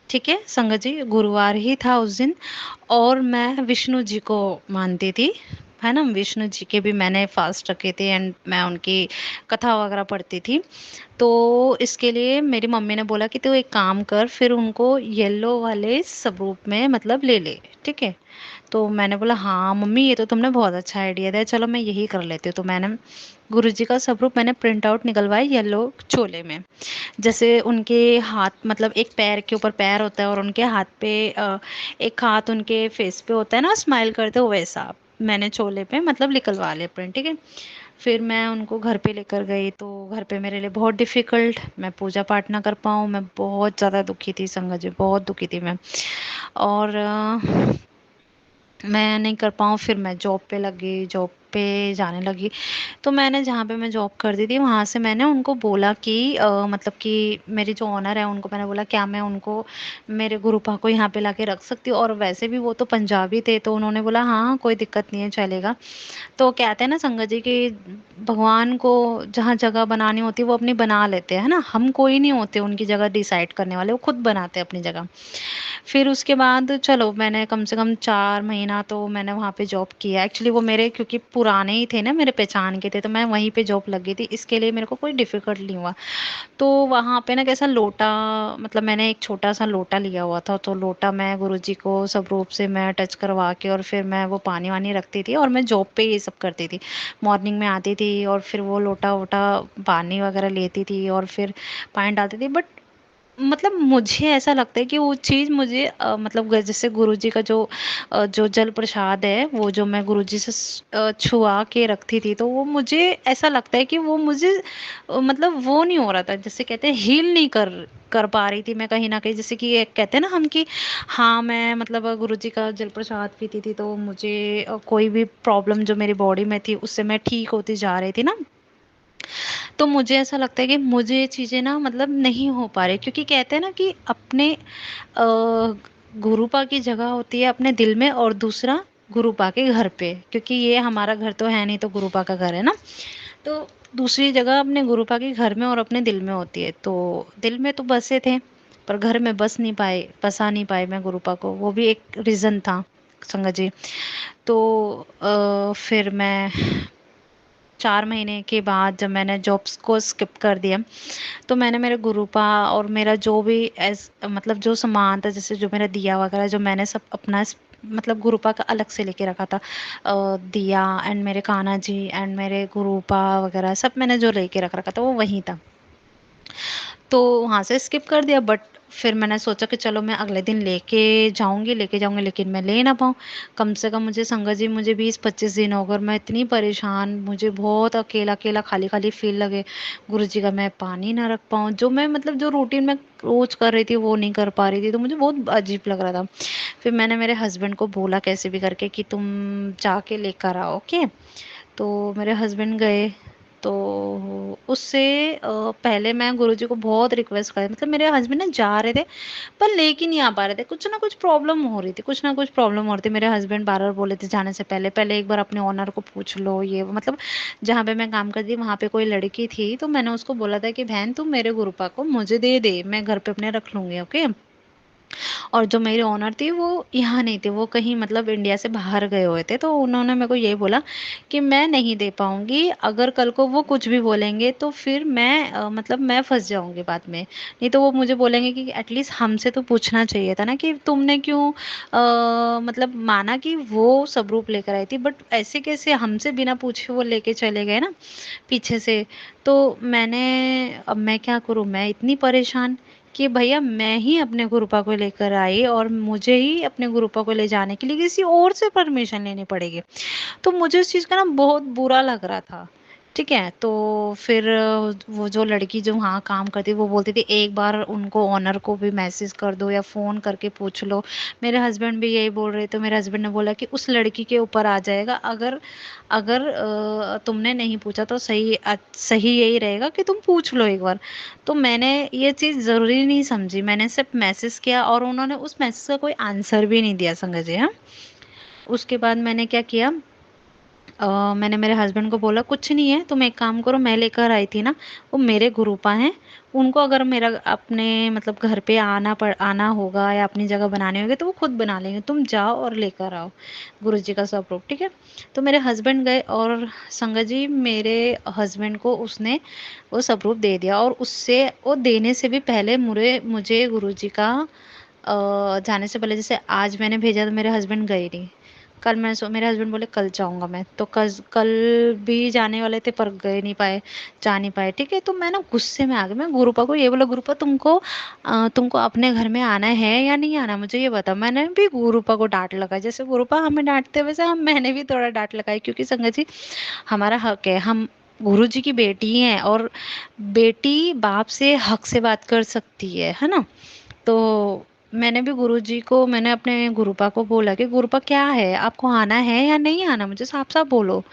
ठीक है संगत जी, गुरुवार ही था उस दिन। और मैं विष्णु जी को मानती थी, है ना, विष्णु जी के भी मैंने फास्ट रखे थे एंड मैं उनकी कथा वगैरह पढ़ती थी। तो इसके लिए मेरी मम्मी ने बोला कि तू एक काम कर, फिर उनको येलो वाले स्वरूप में मतलब ले ले, ठीक है। तो मैंने बोला हाँ मम्मी ये तो तुमने बहुत अच्छा आइडिया दिया, चलो मैं यही कर लेती हूँ। तो मैंने गुरुजी का स्वरूप मैंने प्रिंट आउट निकलवाया येलो चोले में। जैसे उनके हाथ मतलब एक पैर के ऊपर पैर होता है और उनके हाथ पे एक हाथ उनके फेस पे होता है ना स्माइल करते हो, वैसा मैंने चोले पे मतलब निकलवा लिया प्रिंट, ठीक है। फिर मैं उनको घर पे लेकर गई, तो घर पे मेरे लिए बहुत डिफ़िकल्ट, मैं पूजा पाठ ना कर पाऊँ, मैं बहुत ज़्यादा दुखी थी संगत जी, बहुत दुखी थी मैं। और मैं नहीं कर पाऊँ, फिर मैं जॉब पे लगी, जॉब पे जाने लगी। तो मैंने जहाँ पे मैं जॉब करती थी वहाँ से मैंने उनको बोला कि मतलब कि मेरी जो ओनर है उनको मैंने बोला क्या मैं उनको मेरे गुरुपा को यहाँ पे लाके रख सकती हूँ, और वैसे भी वो तो पंजाबी थे, तो उन्होंने बोला हाँ हाँ कोई दिक्कत नहीं है चलेगा। तो कहते हैं ना संगत जी कि भगवान को जहाँ जगह बनानी होती है वो अपनी बना लेते हैं, है ना, हम कोई नहीं होते उनकी जगह डिसाइड करने वाले, वो खुद बनाते हैं अपनी जगह। फिर उसके बाद चलो मैंने कम से कम 4 महीना तो मैंने वहाँ पे जॉब किया। एक्चुअली वो मेरे क्योंकि पुराने ही थे ना, मेरे पहचान के थे, तो मैं वहीं पे जॉब लगी थी, इसके लिए मेरे को कोई डिफ़िकल्ट नहीं हुआ। तो वहाँ पे ना कैसा लोटा, मतलब मैंने एक छोटा-सा लोटा लिया हुआ था, तो लोटा मैं गुरुजी को सब रूप से मैं टच करवा के और फिर मैं वो पानी-वानी रखती थी और मैं जॉब पे ये सब करती थी। मॉर्निंग में आती थी और फिर वो लोटा-वोटा पानी वगैरह लेती थी और फिर पानी डालती थी। बट मतलब मुझे ऐसा लगता है कि वो चीज़ मुझे मतलब जैसे गुरुजी का जो जल प्रसाद है, वो जो मैं गुरुजी से छुआ के रखती थी, तो वो मुझे ऐसा लगता है कि वो मुझे मतलब वो नहीं हो रहा था, जैसे कहते हैं हील नहीं कर पा रही थी मैं कहीं न कहीं। जैसे कि एक कहते हैं ना हम कि हाँ, मैं मतलब गुरुजी का जल प्रसाद पीती थी तो मुझे कोई भी प्रॉब्लम जो मेरी बॉडी में थी उससे मैं ठीक होती जा रही थी ना। तो मुझे ऐसा लगता है कि मुझे ये चीज़ें ना मतलब नहीं हो पा रही, क्योंकि कहते हैं ना कि अपने गुरुपा की जगह होती है अपने दिल में, और दूसरा गुरुपा के घर पे, क्योंकि ये हमारा घर तो है नहीं, तो गुरुपा का घर है ना। तो दूसरी जगह अपने गुरुपा के घर में और अपने दिल में होती है। तो दिल में तो बसे थे पर घर में बसा नहीं पाए मैं गुरुपा को, वो भी एक रीज़न था संगत जी। तो फिर मैं 4 महीने के बाद जब मैंने जॉब्स को स्किप कर दिया, तो मैंने मेरे गुरुपा और मेरा जो भी एज मतलब जो सामान था, जैसे जो मेरा दिया वगैरह जो मैंने सब अपना मतलब गुरुपा का अलग से लेके रखा था, दिया एंड मेरे कान्हा जी एंड मेरे गुरुपा वगैरह सब मैंने जो लेके रख रखा था वो वहीं था। तो वहाँ से स्किप कर दिया, बट फिर मैंने सोचा कि चलो मैं अगले दिन लेके जाऊँगी, लेकिन मैं ले ना पाऊँ। कम से कम मुझे संगत जी मुझे 20-25 दिन हो गए और मैं इतनी परेशान, मुझे बहुत अकेला-अकेला, खाली-खाली फ़ील लगे। गुरुजी का मैं पानी ना रख पाऊँ, जो मैं मतलब जो रूटीन मैं रोज़ कर रही थी वो नहीं कर पा रही थी, तो मुझे बहुत अजीब लग रहा था। फिर मैंने मेरे हस्बैंड को बोला कैसे भी करके कि तुम जाके लेकर आओ, ओके। तो मेरे हस्बैंड गए, तो उससे पहले मैं गुरुजी को बहुत रिक्वेस्ट करी, मतलब मेरे हस्बैंड ना जा रहे थे पर लेके नहीं आ पा रहे थे, कुछ ना कुछ प्रॉब्लम हो रही थी, कुछ ना कुछ प्रॉब्लम हो रही थी। मेरे हस्बैंड बार बार बोले थे जाने से पहले पहले एक बार अपने ओनर को पूछ लो, ये वो। मतलब जहाँ पे मैं काम करती थी वहाँ पे कोई लड़की थी, तो मैंने उसको बोला था कि बहन तुम मेरे गुरुपा को मुझे दे दे, मैं घर पे अपने रख लूंगी, ओके। और जो मेरे ओनर थे वो यहाँ नहीं थे, वो कहीं मतलब इंडिया से बाहर गए हुए थे, तो उन्होंने मेरे को यही बोला कि मैं नहीं दे पाऊँगी, अगर कल को वो कुछ भी बोलेंगे तो फिर मैं मतलब मैं फँस जाऊँगी बाद में। नहीं तो वो मुझे बोलेंगे कि एटलीस्ट हमसे तो पूछना चाहिए था ना कि तुमने क्यों मतलब माना कि वो स्वरूप लेकर आई थी, बट ऐसे कैसे हमसे बिना पूछे वो लेके चले गए ना पीछे से। तो अब मैं क्या करूँ? मैं इतनी परेशान कि भैया मैं ही अपने गुरुपा को लेकर आई और मुझे ही अपने गुरुपा को ले जाने के लिए किसी और से परमिशन लेनी पड़ेगी। तो मुझे उस चीज़ का ना बहुत बुरा लग रहा था। ठीक है, तो फिर वो जो लड़की जो वहाँ काम करती वो बोलती थी एक बार उनको ऑनर को भी मैसेज कर दो या फ़ोन करके पूछ लो। मेरे हस्बैंड भी यही बोल रहे, तो मेरे हस्बैंड ने बोला कि उस लड़की के ऊपर आ जाएगा, अगर अगर तुमने नहीं पूछा तो सही यही रहेगा कि तुम पूछ लो एक बार। तो मैंने ये चीज़ ज़रूरी नहीं समझी, मैंने सिर्फ मैसेज किया और उन्होंने उस मैसेज का कोई आंसर भी नहीं दिया संगत जी। हाँ, उसके बाद मैंने क्या किया, मैंने मेरे हस्बैंड को बोला कुछ नहीं है, तुम एक काम करो, मैं लेकर आई थी ना, वो मेरे गुरुपा हैं, उनको अगर मेरा अपने मतलब घर पे आना होगा या अपनी जगह बनाने होंगे तो वो खुद बना लेंगे, तुम जाओ और लेकर आओ गुरुजी का स्वरूप। ठीक है, तो मेरे हस्बैंड गए और संगत जी मेरे हस्बैंड को उसने वो स्वरूप दे दिया, और उससे वो देने से भी पहले मुझे गुरुजी का जाने से पहले, जैसे आज मैंने भेजा तो मेरे हस्बैंड गए नहीं, कल मैं मेरे हस्बैंड बोले कल जाऊंगा मैं, तो कल भी जाने वाले थे पर गए नहीं पाए, जा नहीं पाए। ठीक है, तो मैं ना गुस्से में आ गई, मैं गुरुपा को ये बोला गुरुपा तुमको अपने घर में आना है या नहीं आना, मुझे ये बता। मैंने भी गुरुपा को डांट लगाई, जैसे गुरुपा हमें डांटते वैसे हम मैंने भी थोड़ा डांट लगाई, क्योंकि संगत जी हमारा हक है, हम गुरु जी की बेटी हैं और बेटी बाप से हक से बात कर सकती है ना। तो मैंने भी गुरुजी को, मैंने अपने गुरुपा को बोला कि गुरुपा क्या है, आपको आना है या नहीं आना, मुझे साफ साफ बोलो।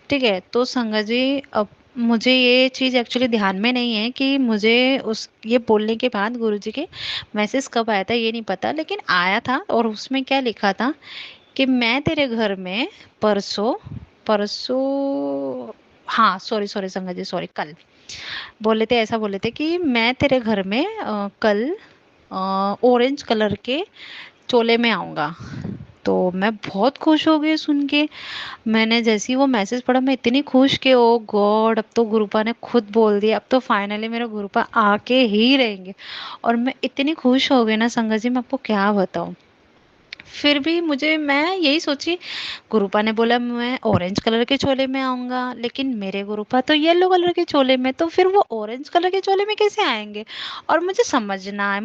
ठीक है, तो संगत जी अब मुझे ये चीज़ एक्चुअली ध्यान में नहीं है कि मुझे उस ये बोलने के बाद गुरुजी के मैसेज कब आया था ये नहीं पता, लेकिन आया था और उसमें क्या लिखा था कि मैं तेरे घर में परसों परसों हाँ सॉरी सॉरी संगत जी सॉरी, कल बोले थे, ऐसा बोले थे कि मैं तेरे घर में कल ऑरेंज कलर के चोले में आऊँगा। तो मैं बहुत खुश हो गई सुन के, मैंने जैसे ही वो मैसेज पढ़ा मैं इतनी खुश कि ओ गॉड, अब तो गुरुपा ने खुद बोल दिया, अब तो फाइनली मेरे गुरुपा आके ही रहेंगे। और मैं इतनी खुश हो गई ना संगत जी, मैं आपको क्या बताऊँ। फिर भी मुझे, मैं यही सोची, गुरुपा ने बोला मैं ऑरेंज कलर के चोले में आऊंगा, लेकिन मेरे गुरुपा तो येलो कलर के चोले में, तो फिर वो ऑरेंज कलर के चोले में कैसे आएंगे। और मुझे समझना है,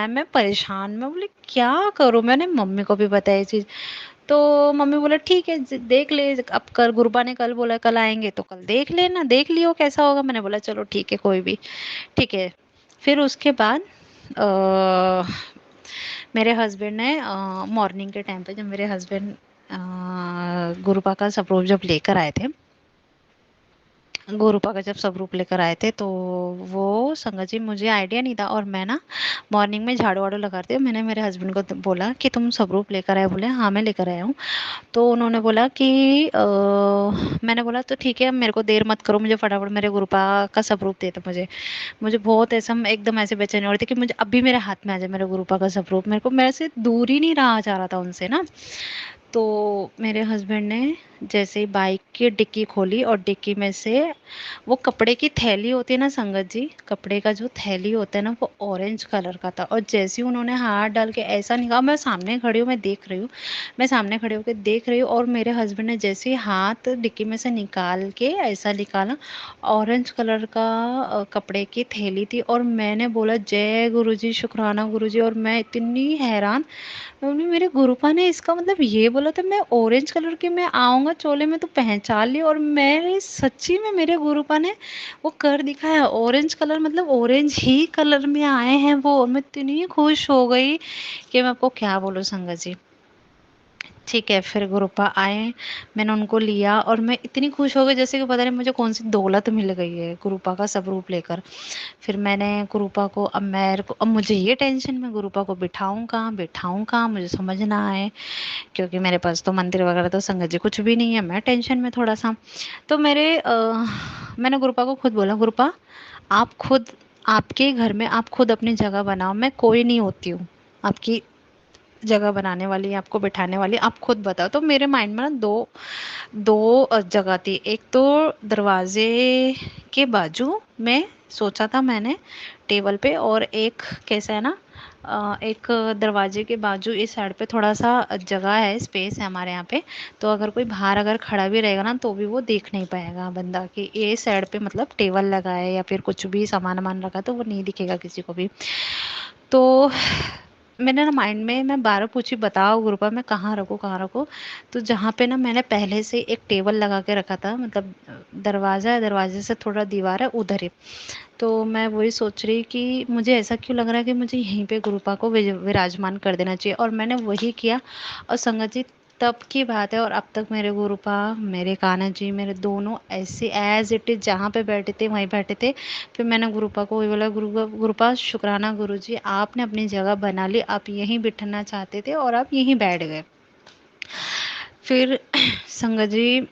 मैं परेशान, मैं बोली क्या करूं, मैंने मम्मी को भी बताया ये चीज। तो मम्मी बोला ठीक है देख ले, अब कल गुरुपा ने कल बोला कल आएंगे तो कल देख लेना, देख लियो कैसा होगा। मैंने बोला चलो ठीक है कोई भी, ठीक है। फिर उसके बाद अ, मेरे हस्बैंड ने मॉर्निंग के टाइम पे, जब मेरे हस्बैंड गुरुपा का स्वरूप जब लेकर आए थे, गुरुपा का जब स्वरूप लेकर आए थे, तो वो संगत जी मुझे आइडिया नहीं था, और मैं ना मॉर्निंग में झाड़ू वाड़ू लगाती हूँ, मैंने मेरे हस्बैंड को बोला कि तुम स्वरूप लेकर आए, बोले हाँ मैं लेकर आया हूँ। तो उन्होंने बोला कि मैंने बोला तो ठीक है, अब मेरे को देर मत करो, मुझे फटाफट मेरे गुरुपा का स्वरूप दे दो मुझे। मुझे बहुत ऐसा एकदम ऐसे बेचैनी हो रही थी कि मुझे अभी मेरे हाथ में आ जाए मेरे गुरुपा का स्वरूप, मेरे को मेरे से दूर ही नहीं रहा जा रहा था उनसे ना। तो मेरे हस्बैंड ने जैसे ही बाइक की डिक्की खोली और डिक्की में से वो कपड़े की थैली होती है ना संगत जी, कपड़े का जो थैली होता है ना वो ऑरेंज कलर का था, और जैसे ही उन्होंने हाथ डाल के ऐसा निकाला, मैं सामने खड़ी हूँ, मैं देख रही हूँ, मैं सामने खड़े होकर देख रही हूँ, और मेरे हस्बैंड ने जैसे ही हाथ डिक्की में से निकाल के ऐसा निकाला, ऑरेंज कलर का कपड़े की थैली थी। और मैंने बोला जय गुरुजी, शुक्राना गुरुजी, और मैं इतनी हैरान, मम्मी मेरे गुरुपा ने इसका मतलब ये बोला था मैं ऑरेंज कलर के मैं आऊंगा चोले में तो पहचान ली, और मेरे सच्ची में मेरे गुरुपा ने वो कर दिखाया, ऑरेंज कलर मतलब ऑरेंज ही कलर में आए हैं वो, और मैं इतनी खुश हो गई कि मैं आपको क्या बोलूं संगत जी। ठीक है, फिर गुरुपा आए, मैंने उनको लिया और मैं इतनी खुश हो गई जैसे कि पता नहीं मुझे कौन सी दौलत मिल गई है गुरुपा का स्वरूप लेकर। फिर मैंने गुरुपा को, अब मेरे को, अब मुझे ये टेंशन, मैं गुरुपा को बिठाऊं कहाँ मुझे समझ ना आए, क्योंकि मेरे पास तो मंदिर वगैरह तो संगत जी कुछ भी नहीं है, मैं टेंशन में थोड़ा सा। तो मैंने गुरुपा को खुद बोला, गुरुपा आप खुद, आपके घर में आप खुद अपनी जगह बनाओ, मैं कोई नहीं होती हूँ आपकी जगह बनाने वाली, आपको बिठाने वाली, आप खुद बताओ। तो मेरे माइंड में ना दो दो जगह थी, एक तो दरवाजे के बाजू में सोचा था मैंने टेबल पे, और एक कैसा है ना, एक दरवाजे के बाजू इस साइड पे थोड़ा सा जगह है, स्पेस है हमारे यहाँ पे। तो अगर कोई बाहर अगर खड़ा भी रहेगा ना तो भी वो देख नहीं पाएगा बंदा कि ये साइड पे मतलब टेबल लगा है या फिर कुछ भी सामान वामान रखा, तो वो नहीं दिखेगा किसी को भी। तो मेरे ना माइंड में मैं बारह पूछी, बताओ गुरुपा मैं कहाँ रखूँ कहाँ रखूँ। तो जहाँ पे ना मैंने पहले से एक टेबल लगा के रखा था, मतलब दरवाज़ा है, दरवाजे से थोड़ा दीवार है उधर ही। तो मैं वही सोच रही कि मुझे ऐसा क्यों लग रहा है कि मुझे यहीं पे गुरुपा को विराजमान कर देना चाहिए, और मैंने वही किया। और संगत जी, तब की बात है और अब तक मेरे गुरुपा, मेरे कान्हा जी, मेरे दोनों ऐसे एज इट इज जहाँ पे बैठे थे वहीं बैठे थे। फिर मैंने गुरुपा को वही बोला, गुरुपा शुक्राना गुरु जी, आपने अपनी जगह बना ली, आप यहीं बिठना चाहते थे और आप यहीं बैठ गए। फिर संगत जी,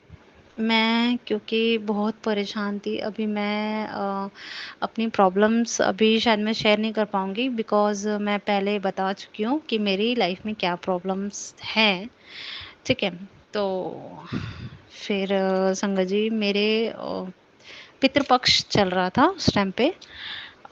मैं क्योंकि बहुत परेशान थी अभी, मैं अपनी प्रॉब्लम्स अभी शायद मैं शेयर नहीं कर पाऊँगी, बिकॉज़ मैं पहले बता चुकी हूँ कि मेरी लाइफ में क्या प्रॉब्लम्स हैं, ठीक है। तो फिर संगत जी, मेरे पितृपक्ष चल रहा था उस टाइम पे,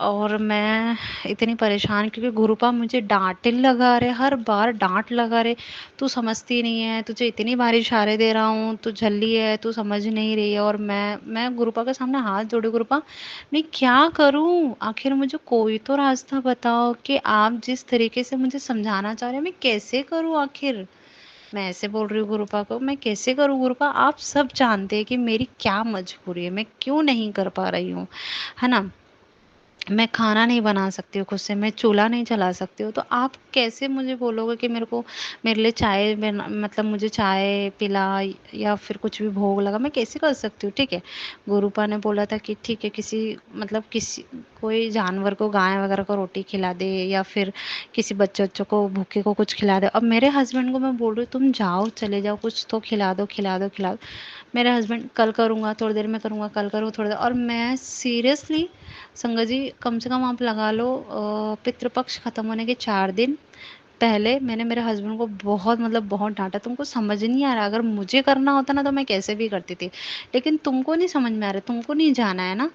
और मैं इतनी परेशान क्योंकि गुरुपा मुझे डांटने लगा रहे, हर बार डांट लगा रहे, तू समझती नहीं है, तुझे इतनी बार इशारे दे रहा हूँ, तू झल्ली है, तू समझ नहीं रही है। और मैं गुरुपा के सामने हाथ जोड़े, गुरुपा मैं क्या करूँ, आखिर मुझे कोई तो रास्ता बताओ कि आप जिस तरीके से मुझे समझाना चाह रहे हैं मैं कैसे करूँ। आखिर मैं ऐसे बोल रही हूँ गुरुपा को, मैं कैसे करूँ गुरुपा, आप सब जानते हैं कि मेरी क्या मजबूरी है, मैं क्यों नहीं कर पा रही हूँ, है ना। मैं खाना नहीं बना सकती हूँ खुद से, मैं चूल्हा नहीं चला सकती हूँ, तो आप कैसे मुझे बोलोगे कि मेरे को, मेरे लिए चाय मतलब मुझे चाय पिला या फिर कुछ भी भोग लगा, मैं कैसे कर सकती हूँ। ठीक है, गुरुपा ने बोला था कि ठीक है, किसी मतलब किसी कोई जानवर को, गाय वगैरह को रोटी खिला दे या फिर किसी बच्चे बच्चों को भूखे को कुछ खिला दे। अब मेरे हस्बैंड को मैं बोल रही हूँ तुम जाओ, चले जाओ, कुछ तो खिला दो खिला दो खिला दो। मेरे हस्बैंड कल करूँगा, थोड़ी देर में करूँगा, कल करूँ थोड़ी देर, और मैं सीरियसली संगत जी, कम से कम आप लगा लो पितृपक्ष खत्म होने के 4 दिन पहले मैंने मेरे हस्बैंड को बहुत मतलब बहुत डांटा, तुमको समझ नहीं आ रहा, अगर मुझे करना होता ना तो मैं कैसे भी करती थी, लेकिन तुमको नहीं समझ में आ रहा, तुमको नहीं जाना है ना,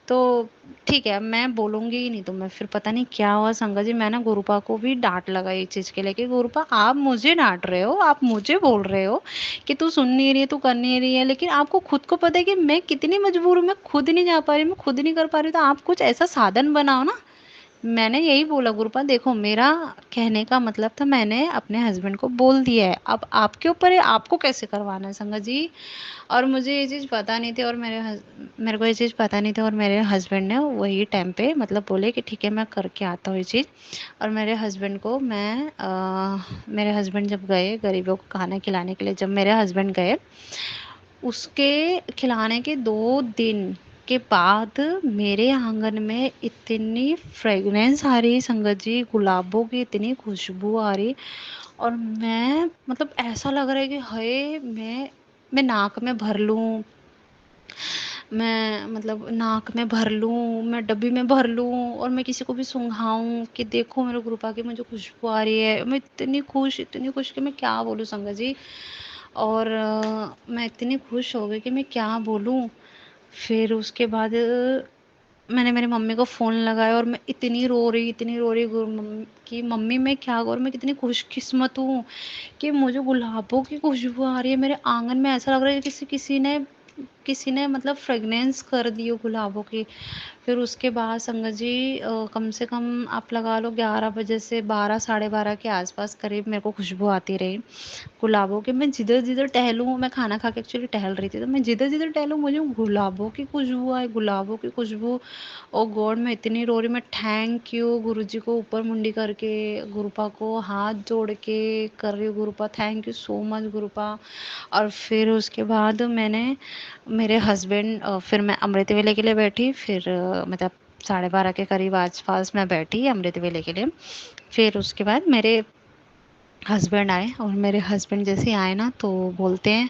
तो ठीक है मैं बोलूंगी ही नहीं तुम्हें। फिर पता नहीं क्या हुआ संगत जी, मैंने गुरुपा को भी डांट लगाई इस चीज़ के लिए कि गुरुपा आप मुझे डांट रहे हो, आप मुझे बोल रहे हो कि तू सुन नहीं रही है, तू कर नहीं रही है, लेकिन आपको खुद को पता है कि मैं कितनी मजबूर हूँ, मैं खुद नहीं जा पा रही, मैं खुद नहीं कर पा रही, तो आप कुछ ऐसा साधन बनाओ ना। मैंने यही बोला गुरुपा, देखो मेरा कहने का मतलब था, मैंने अपने हस्बैंड को बोल दिया है, अब आपके ऊपर है, आपको कैसे करवाना है संगत जी। और मुझे ये चीज़ पता नहीं थी, और मेरे को ये चीज़ पता नहीं थी, और मेरे हस्बैंड ने वही टाइम पे मतलब बोले कि ठीक है मैं करके आता हूँ ये चीज़। और मेरे हस्बैंड को मैं मेरे हस्बैंड जब गए गरीबों को खाना खिलाने के लिए, जब मेरे हस्बैंड गए उसके खिलाने के 2 दिन के बाद मेरे आंगन में इतनी फ्रेगनेंस आ रही संगत जी, गुलाबों की इतनी खुशबू आ रही, और मैं मतलब ऐसा लग रहा है कि हाय मैं नाक में भर लूं, मैं मतलब नाक में भर लूं, मैं डब्बी में भर लूं, और मैं किसी को भी सुंघाऊं कि देखो मेरे गुरुपा की मुझे खुशबू आ रही है। मैं इतनी खुश कि मैं क्या बोलूं संगत जी। और मैं इतनी खुश हो गई कि मैं क्या बोलूं। फिर उसके बाद मैंने मेरी मम्मी को फ़ोन लगाया, और मैं इतनी रो रही कि मम्मी मैं क्या करूँ, मैं कितनी खुशकिस्मत हूँ कि मुझे गुलाबों की खुशबू आ रही है मेरे आंगन में, ऐसा लग रहा है किसी किसी ने मतलब फ्रेगनेंस कर दी हो गुलाबों की। फिर उसके बाद संगत जी कम से कम आप लगा लो 11 बजे से 12 साढ़े 12 के आसपास करीब मेरे को खुशबू आती रही गुलाबों की। मैं जिधर जिधर टहलूँ, मैं खाना खा के एक्चुअली टहल रही थी, तो मैं जिधर जिधर टहलूँ मुझे गुलाबों की खुशबू आए, गुलाबों की खुशबू। ओ गॉड, मैं इतनी रो रही, मैं थैंक यू गुरुजी को ऊपर मुंडी करके, गुरुपा को हाथ जोड़ के कर रही हूँ, गुरुपा थैंक यू सो मच गुरुपा। और फिर उसके बाद मैंने मेरे हस्बैंड फिर मैं अमृत वेले के लिए बैठी, फिर मतलब साढ़े 12 के करीब आस पास मैं बैठी अमृत वेले के लिए। फिर उसके बाद मेरे हस्बैंड आए, और मेरे हस्बैंड जैसे आए ना तो बोलते हैं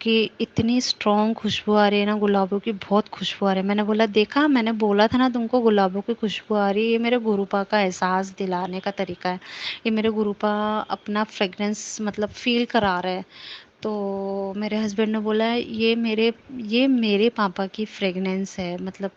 कि इतनी स्ट्रॉन्ग खुशबू आ रही है ना गुलाबों की, बहुत खुशबू आ रही है। मैंने बोला देखा, मैंने बोला था ना तुमको गुलाबों की खुशबू आ रही है, ये मेरे गुरुपा का एहसास दिलाने का तरीका है, ये मेरे गुरुपा अपना फ्रेगनेंस मतलब फील करा रहे हैं। तो मेरे हस्बैंड ने बोला ये मेरे पापा की फ्रेगनेंस है, मतलब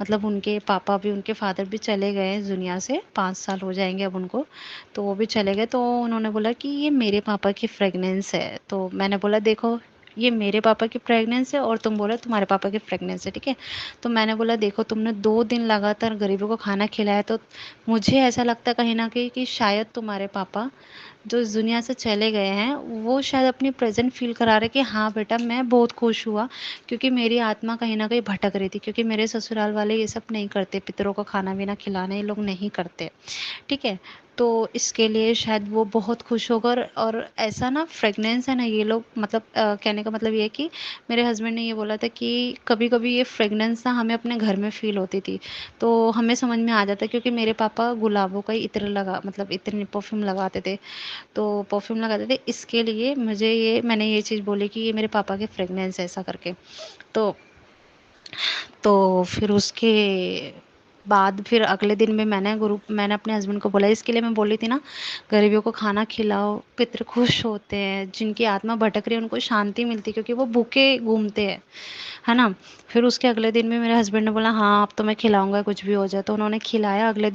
मतलब उनके पापा भी, उनके फादर भी चले गए हैं दुनिया से, 5 साल हो जाएँगे अब उनको, तो वो भी चले गए। तो उन्होंने बोला कि ये मेरे पापा की फ्रेगनेंस है। तो मैंने बोला देखो, ये मेरे पापा की फ्रेगनेंस है और तुम बोल रहे हो तुम्हारे पापा की फ्रेगनेंस है, ठीक है? तो मैंने बोला देखो, तुमने 2 दिन लगातार गरीबों को खाना खिलाया, तो मुझे ऐसा लगता है कहीं न कहीं कि शायद तुम्हारे पापा जो इस दुनिया से चले गए हैं, वो शायद अपनी प्रेज़ेंट फ़ील करा रहे कि हाँ बेटा, मैं बहुत खुश हुआ, क्योंकि मेरी आत्मा कहीं न कहीं भटक रही थी, क्योंकि मेरे ससुराल वाले ये सब नहीं करते, पितरों को खाना-वाना खिलाना ये लोग नहीं करते। ठीक है? तो इसके लिए शायद वो बहुत खुश होकर, और ऐसा ना फ्रेगनेंस है ना, ये लोग मतलब कहने का मतलब ये है कि मेरे हस्बैंड ने ये बोला था कि कभी-कभी ये फ्रेगनेंस ना हमें अपने घर में फ़ील होती थी। तो हमें समझ में आ जाता है, क्योंकि मेरे पापा गुलाबों का ही इत्र लगा मतलब इत्र परफ्यूम लगाते थे। तो परफ्यूम लगाते थे, इसके लिए मुझे ये मैंने ये चीज़ बोली कि ये मेरे पापा की फ्रेगनेंस है, ऐसा करके। तो फिर उसके बाद फिर अगले दिन में मैंने अपने हस्बैंड को बोला, इसके लिए मैं बोली थी ना, गरीबों को खाना खिलाओ, पितृ खुश होते हैं, जिनकी आत्मा भटक रही है उनको शांति मिलती है, क्योंकि वो भूखे घूमते हैं, है ना? फिर उसके अगले दिन में मेरे हस्बैंड ने बोला हाँ अब तो मैं खिलाऊंगा कुछ भी हो जाए, तो उन्होंने खिलाया। अगले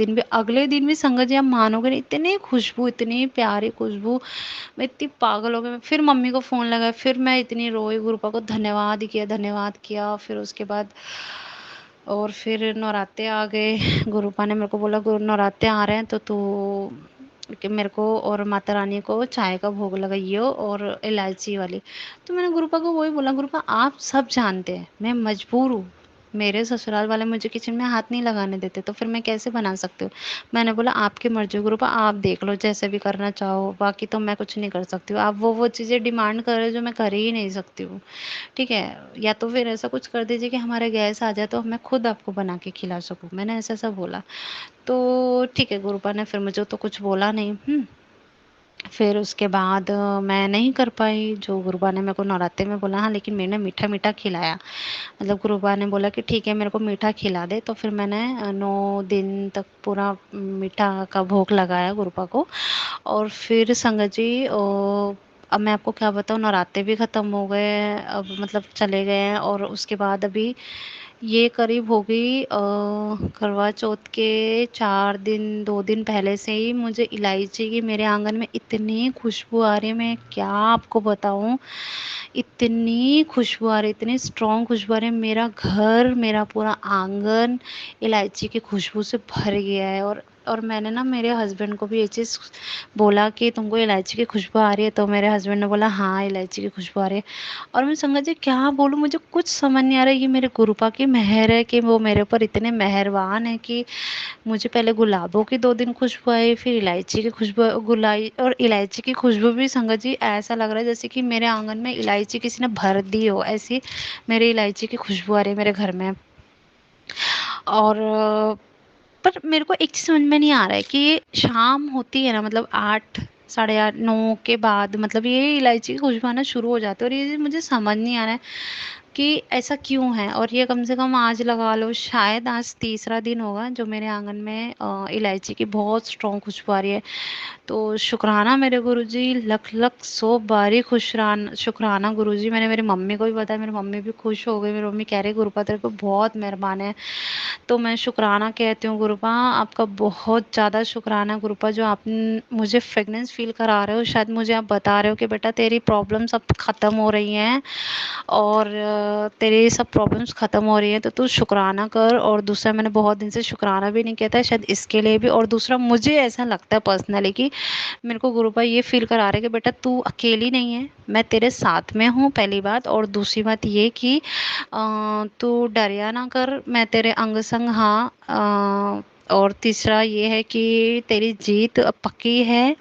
दिन भी संगत जी, आप मानोगे नहीं, इतनी खुशबू, इतनी प्यारी खुशबू, मैं इतनी पागल हो गई। मैं फिर मम्मी को फ़ोन लगाया, फिर मैं इतनी रोई, गुरुपा को धन्यवाद किया। फिर उसके बाद और फिर नवरात्रे आ गए। गुरुपा ने मेरे को बोला नवरात्रे आ रहे हैं तो तू कि मेरे को और माता रानी को चाय का भोग लगाइयो, और इलायची वाली। तो मैंने गुरुपा को वही बोला, गुरुपा आप सब जानते हैं मैं मजबूर हूँ, मेरे ससुराल वाले मुझे किचन में हाथ नहीं लगाने देते, तो फिर मैं कैसे बना सकती हूँ? मैंने बोला आपकी मर्जी गुरुपा, आप देख लो जैसे भी करना चाहो, बाकी तो मैं कुछ नहीं कर सकती हूँ। आप वो चीज़ें डिमांड कर रहे हो जो मैं कर ही नहीं सकती हूँ, ठीक है? या तो फिर ऐसा कुछ कर दीजिए कि हमारे गेस्ट आ जाए तो मैं खुद आपको बना के खिला सकूँ। मैंने ऐसा-ऐसा बोला। तो ठीक है, गुरुपा ने फिर मुझे तो कुछ बोला नहीं। फिर उसके बाद मैं नहीं कर पाई जो गुरुबा ने मेरे को नवरात्रे में बोला। हाँ, लेकिन मैंने मीठा-मीठा खिलाया। मतलब गुरुबा ने बोला कि ठीक है मेरे को मीठा खिला दे, तो फिर मैंने 9 दिन तक पूरा मीठा का भोग लगाया गुरुबा को। और फिर संगत जी अब मैं आपको क्या बताऊँ, नवरात्रे भी ख़त्म हो गए, अब मतलब चले गए हैं, और उसके बाद अभी ये करीब हो गई करवा चौथ के 4 दिन 2 दिन पहले से ही मुझे इलायची की मेरे आंगन में इतनी खुशबू आ रही है, मैं क्या आपको बताऊँ। इतनी खुशबू आ रही है, इतनी स्ट्रॉन्ग खुशबू आ रही है, मेरा घर, मेरा पूरा आंगन इलायची की खुशबू से भर गया है। और मैंने ना मेरे हस्बैंड को भी ये चीज़ बोला कि तुमको इलायची की खुशबू आ रही है, तो मेरे हस्बैंड ने बोला हाँ इलायची की खुशबू आ रही है। और मैं संगत जी क्या बोलूँ, मुझे कुछ समझ नहीं आ रहा है, ये मेरे गुरुपा की मेहर है कि वो मेरे ऊपर इतने मेहरबान है कि मुझे पहले गुलाबों की 2 दिन खुशबू आई, फिर इलायची की खुशबू, गुलाई और इलायची की खुशबू भी संगत जी ऐसा लग रहा है जैसे कि मेरे आंगन में इलायची किसी ने भर दी हो, ऐसी मेरी इलायची की खुशबू आ रही है मेरे घर में। और पर मेरे को एक चीज़ समझ में नहीं आ रहा है कि ये शाम होती है ना, मतलब 8 साढ़े 8 9 के बाद मतलब ये इलायची की खुशबू आना शुरू हो जाती है, और ये मुझे समझ नहीं आ रहा है कि ऐसा क्यों है। और ये कम से कम आज लगा लो, शायद आज तीसरा दिन होगा जो मेरे आंगन में इलायची की बहुत स्ट्रॉन्ग खुशबू आ रही है। तो शुक्राना मेरे गुरुजी, लख लख 100 बारी शुक्राना गुरुजी। मैंने मेरी मम्मी को भी बताया, मेरी मम्मी भी खुश हो गई। मेरी मम्मी कह रही गुरुपा तेरे पे बहुत मेहरबान है। तो मैं शुक्राना कहती हूँ गुरुपा, आपका बहुत ज़्यादा शुक्राना गुरुपा, जो आप मुझे फ्रेगनेंस फील करा रहे हो। शायद मुझे आप बता रहे हो कि बेटा तेरी प्रॉब्लम्स अब ख़त्म हो रही हैं, और तेरी सब प्रॉब्लम्स ख़त्म हो रही हैं, तो तू शुक्राना कर। और दूसरा, मैंने बहुत दिन से शुक्राना भी नहीं किया था, शायद इसके लिए भी। और दूसरा, मुझे ऐसा लगता है पर्सनली कि मेरे को गुरुपा ये फील करा रहे हैं कि बेटा तू अकेली नहीं है, मैं तेरे साथ में हूँ, पहली बात। और दूसरी बात ये कि तू डरिया ना कर, मैं तेरे अंग संग हाँ। और तीसरा ये है कि तेरी जीत अब पक्की है।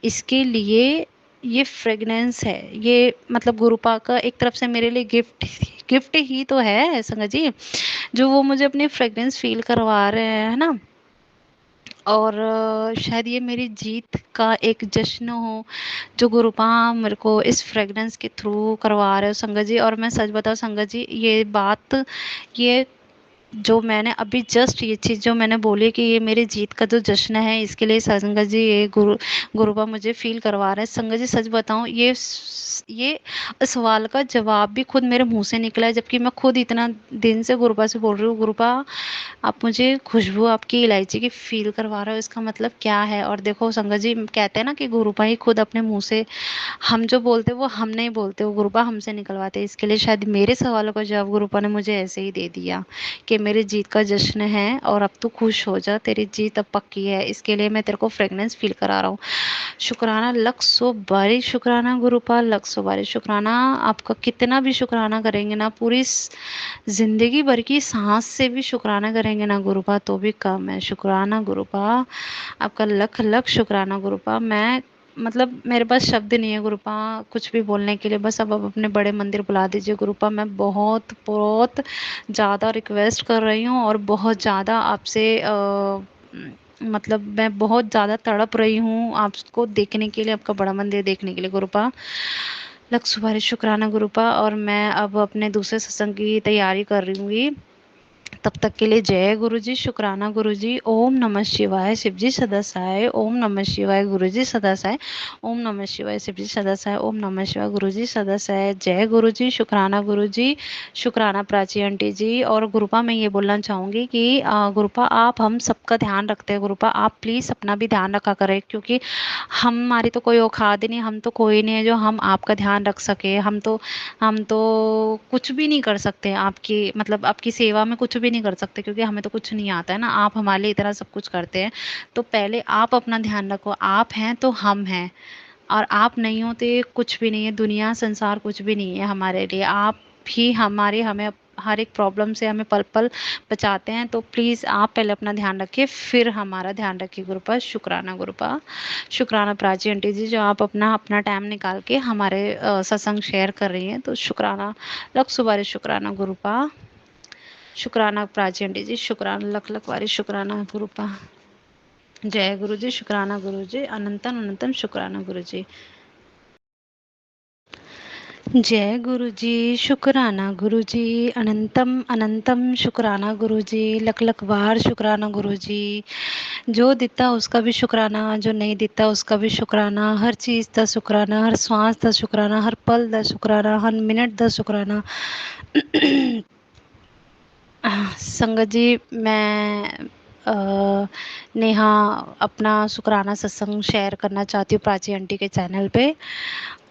इसके लिए ये फ्रेगनेंस है, ये मतलब गुरुपा का एक तरफ से मेरे लिए गिफ्ट ही तो है संगत जी, जो वो मुझे अपनी फ्रेगनेंस फील करवा रहे हैं, है ना। और शायद ये मेरी जीत का एक जश्न हो, जो गुरुपा मेरे को इस फ्रेगनेंस के थ्रू करवा रहे हो संगत जी। और मैं सच बताऊं संगत जी, ये बात, ये जो मैंने अभी जस्ट ये चीज़ जो मैंने बोली कि ये मेरी जीत का जो जश्न है, इसके लिए संगत जी ये गुरुबा मुझे फ़ील करवा रहे हैं। संगत जी सच बताऊँ, ये सवाल का जवाब भी खुद मेरे मुँह से निकला है, जबकि मैं खुद इतना दिन से गुरुबा से बोल रही हूँ, गुरुबा आप मुझे खुशबू आपकी इलायची की फ़ील करवा रहे हो, इसका मतलब क्या है? और देखो संगत जी कहते हैं ना कि गुरुबा ही खुद अपने मुँह से हम जो बोलते हैं वो हम नहीं बोलते, वो गुरुबा हमसे निकलवाते हैं। इसके लिए शायद मेरे सवालों का जवाब गुरुबा ने मुझे ऐसे ही दे दिया कि मेरी जीत का जश्न है और अब तू खुश हो जा, तेरी जीत अब पक्की है। इसके लिए मैं तेरे को फ्रेगनेंस फ़ील करा रहा हूँ। शुक्राना, लख सौ बारी शुक्राना गुरुपा, लख सौ बारी शुक्राना। आपका कितना भी शुक्राना करेंगे ना, पूरी ज़िंदगी भर की साँस से भी शुक्राना करेंगे ना गुरुपा, तो भी कम है। शुक्राना गुरुपा, आपका लख लख शुक्राना गुरुपा। मैं मतलब मेरे पास शब्द नहीं है गुरुपा कुछ भी बोलने के लिए, बस अब अपने बड़े मंदिर बुला दीजिए गुरुपा। मैं बहुत बहुत ज़्यादा रिक्वेस्ट कर रही हूँ और बहुत ज़्यादा आपसे मतलब मैं बहुत ज़्यादा तड़प रही हूँ आपको देखने के लिए, आपका बड़ा मंदिर देखने के लिए गुरुपा। लख सुबारी शुक्राना गुरुपा। और मैं अब अपने दूसरे सत्संग की तैयारी कर रही हूँ, तब तक के लिए जय गुरुजी, शुक्राना गुरुजी। ओम नमः शिवाय, शिवजी सदा सहाय। ओम नमः शिवाय, गुरुजी सदा सहाय। ओम नमः शिवाय, शिवजी सदा सहाय। ओम नमः शिवाय, गुरुजी सदा सहाय। जय गुरुजी, शुक्राना गुरुजी, शुक्राना प्राची आंटी जी। और गुरुपा मैं ये बोलना चाहूँगी कि गुरुपा आप हम सबका ध्यान रखते हैं गुरुपा, आप प्लीज़ अपना भी ध्यान रखा करें, क्योंकि हमारी तो कोई औकात ही नहीं, हम तो कोई नहीं है जो हम आपका ध्यान रख सके। हम तो कुछ भी नहीं कर सकते आपकी, मतलब आपकी सेवा में कुछ भी नहीं कर सकते, क्योंकि हमें तो कुछ नहीं आता है ना, आप हमारे लिए इतना सब कुछ करते हैं। तो पहले आप अपना ध्यान रखो, आप हैं तो हम हैं, और आप नहीं हो तो ये कुछ भी नहीं है, दुनिया संसार कुछ भी नहीं है हमारे लिए। आप ही हमें हर एक प्रॉब्लम से हमें पल पल बचाते हैं। तो प्लीज़ आप पहले अपना ध्यान रखिए, फिर हमारा ध्यान रखिए गुरुपा। शुक्राना गुरुपा, शुक्राना प्राची आंटी जी, जो आप अपना अपना टाइम निकाल के हमारे सत्संग शेयर कर रही हैं, तो शुक्राना, लख सुबारी शुक्राना गुरुपा। शुक्राना प्राची आंटी जी, शुक्राना लख लख बारी शुक्राना गुरुपा। जय गुरु जी, शुक्राना गुरु जी, अनंतम अनंतम शुक्राना गुरु जी। जय गुरु जी, शुक्राना गुरु जी, अनंतम अनंतम शुक्राना गुरु जी, लख लख बार शुक्राना गुरु जी। जो दिता उसका भी शुक्राना, जो नहीं दिता उसका भी शुक्राना, हर चीज़ का शुक्राना, हर श्वास का शुक्राना, हर पल का शुक्राना, हर मिनट का शुक्राना। संगत जी मैं नेहा अपना शुक्राना सत्संग शेयर करना चाहती हूँ प्राची आंटी के चैनल पे।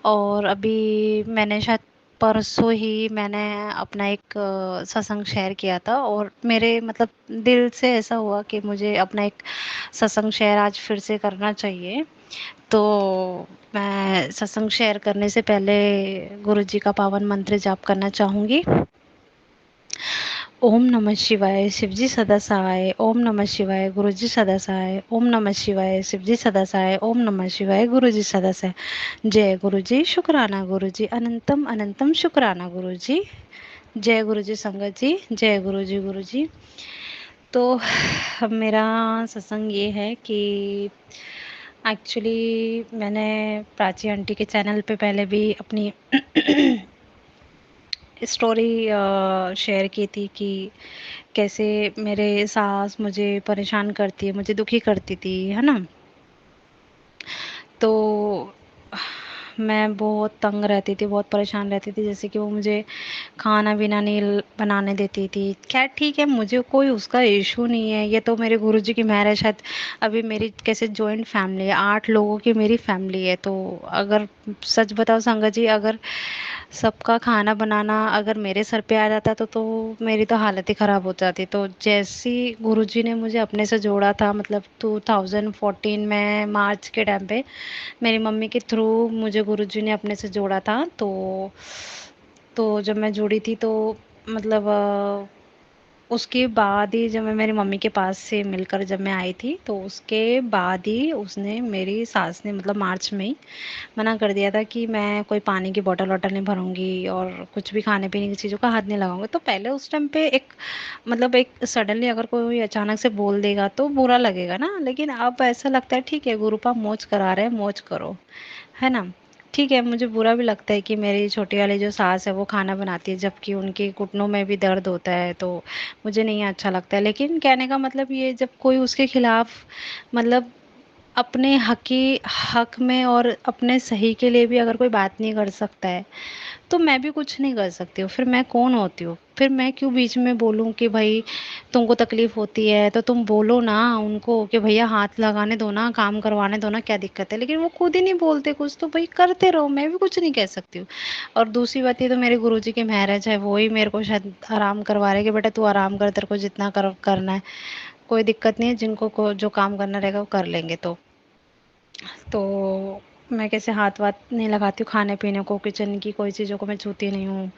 और अभी मैंने शायद परसों ही मैंने अपना एक सत्संग शेयर किया था, और मेरे मतलब दिल से ऐसा हुआ कि मुझे अपना एक सत्संग शेयर आज फिर से करना चाहिए। तो मैं सत्संग शेयर करने से पहले गुरु जी का पावन मंत्र जाप करना चाहूँगी। ओम नमः शिवाय, शिवजी सदा सहाय। ओम नमः शिवाय, गुरुजी सदा सहाय। ओम नमः शिवाय, शिवजी सदा सहाय। ओम नमः शिवाय, गुरुजी सदा सहाय। जय गुरुजी, शुक्राना गुरुजी, अनंतम अनंतम शुक्राना गुरुजी। जय गुरुजी संगत जी, जय गुरुजी गुरुजी। तो अब मेरा सत्संग ये है कि एक्चुअली मैंने प्राची आंटी के चैनल पे पहले भी अपनी स्टोरी शेयर की थी कि कैसे मेरे सास मुझे परेशान करती है, मुझे दुखी करती थी, है ना। तो मैं बहुत तंग रहती थी, बहुत परेशान रहती थी, जैसे कि वो मुझे खाना पीना नहीं बनाने देती थी। खैर ठीक है, मुझे कोई उसका इशू नहीं है, ये तो मेरे गुरुजी की मेहर है। शायद अभी मेरी कैसे जॉइंट फैमिली है, 8 लोगों की मेरी फैमिली है। तो अगर सच बताओ संगत जी, अगर सबका खाना बनाना अगर मेरे सर पे आ जाता तो मेरी तो हालत ही ख़राब हो जाती। तो जैसी गुरुजी ने मुझे अपने से जोड़ा था, मतलब 2014 में मार्च के टाइम पे मेरी मम्मी के थ्रू मुझे गुरुजी ने अपने से जोड़ा था। तो जब मैं जुड़ी थी तो मतलब उसके बाद ही जब मैं मेरी मम्मी के पास से मिलकर जब मैं आई थी, तो उसके बाद ही उसने मेरी सास ने मतलब मार्च में ही मना कर दिया था कि मैं कोई पानी की बॉटल वॉटल नहीं भरूंगी और कुछ भी खाने पीने की चीज़ों का हाथ नहीं लगाऊंगी। तो पहले उस टाइम पे एक मतलब एक सडनली अगर कोई अचानक से बोल देगा तो बुरा लगेगा ना, लेकिन अब ऐसा लगता है ठीक है गुरुपा मौज करा रहे हैं, मौज करो, है ना। ठीक है, मुझे बुरा भी लगता है कि मेरी छोटी वाली जो सास है वो खाना बनाती है जबकि उनके घुटनों में भी दर्द होता है, तो मुझे नहीं अच्छा लगता है। लेकिन कहने का मतलब ये, जब कोई उसके खिलाफ मतलब अपने हक में और अपने सही के लिए भी अगर कोई बात नहीं कर सकता है, तो मैं भी कुछ नहीं कर सकती हूँ। फिर मैं कौन होती हूँ? फिर मैं क्यों बीच में बोलूँ कि भाई तुमको तकलीफ होती है तो तुम बोलो ना उनको कि भैया हाथ लगाने दो ना, काम करवाने दो ना, क्या दिक्कत है? लेकिन वो खुद ही नहीं बोलते कुछ, तो भाई करते रहो, मैं भी कुछ नहीं कह सकती हूँ। और दूसरी बात ये, तो मेरे गुरुजी की मैरिज है, वो ही मेरे को शायद आराम करवा रहे कि बेटा तू आराम कर, तेरे को जितना करना है, कोई दिक्कत नहीं है, जो काम करना रहेगा वो कर लेंगे। तो मैं कैसे हाथ वाथ नहीं लगाती हूँ खाने पीने को, किचन की कोई चीज़ों को मैं छूती नहीं हूँ।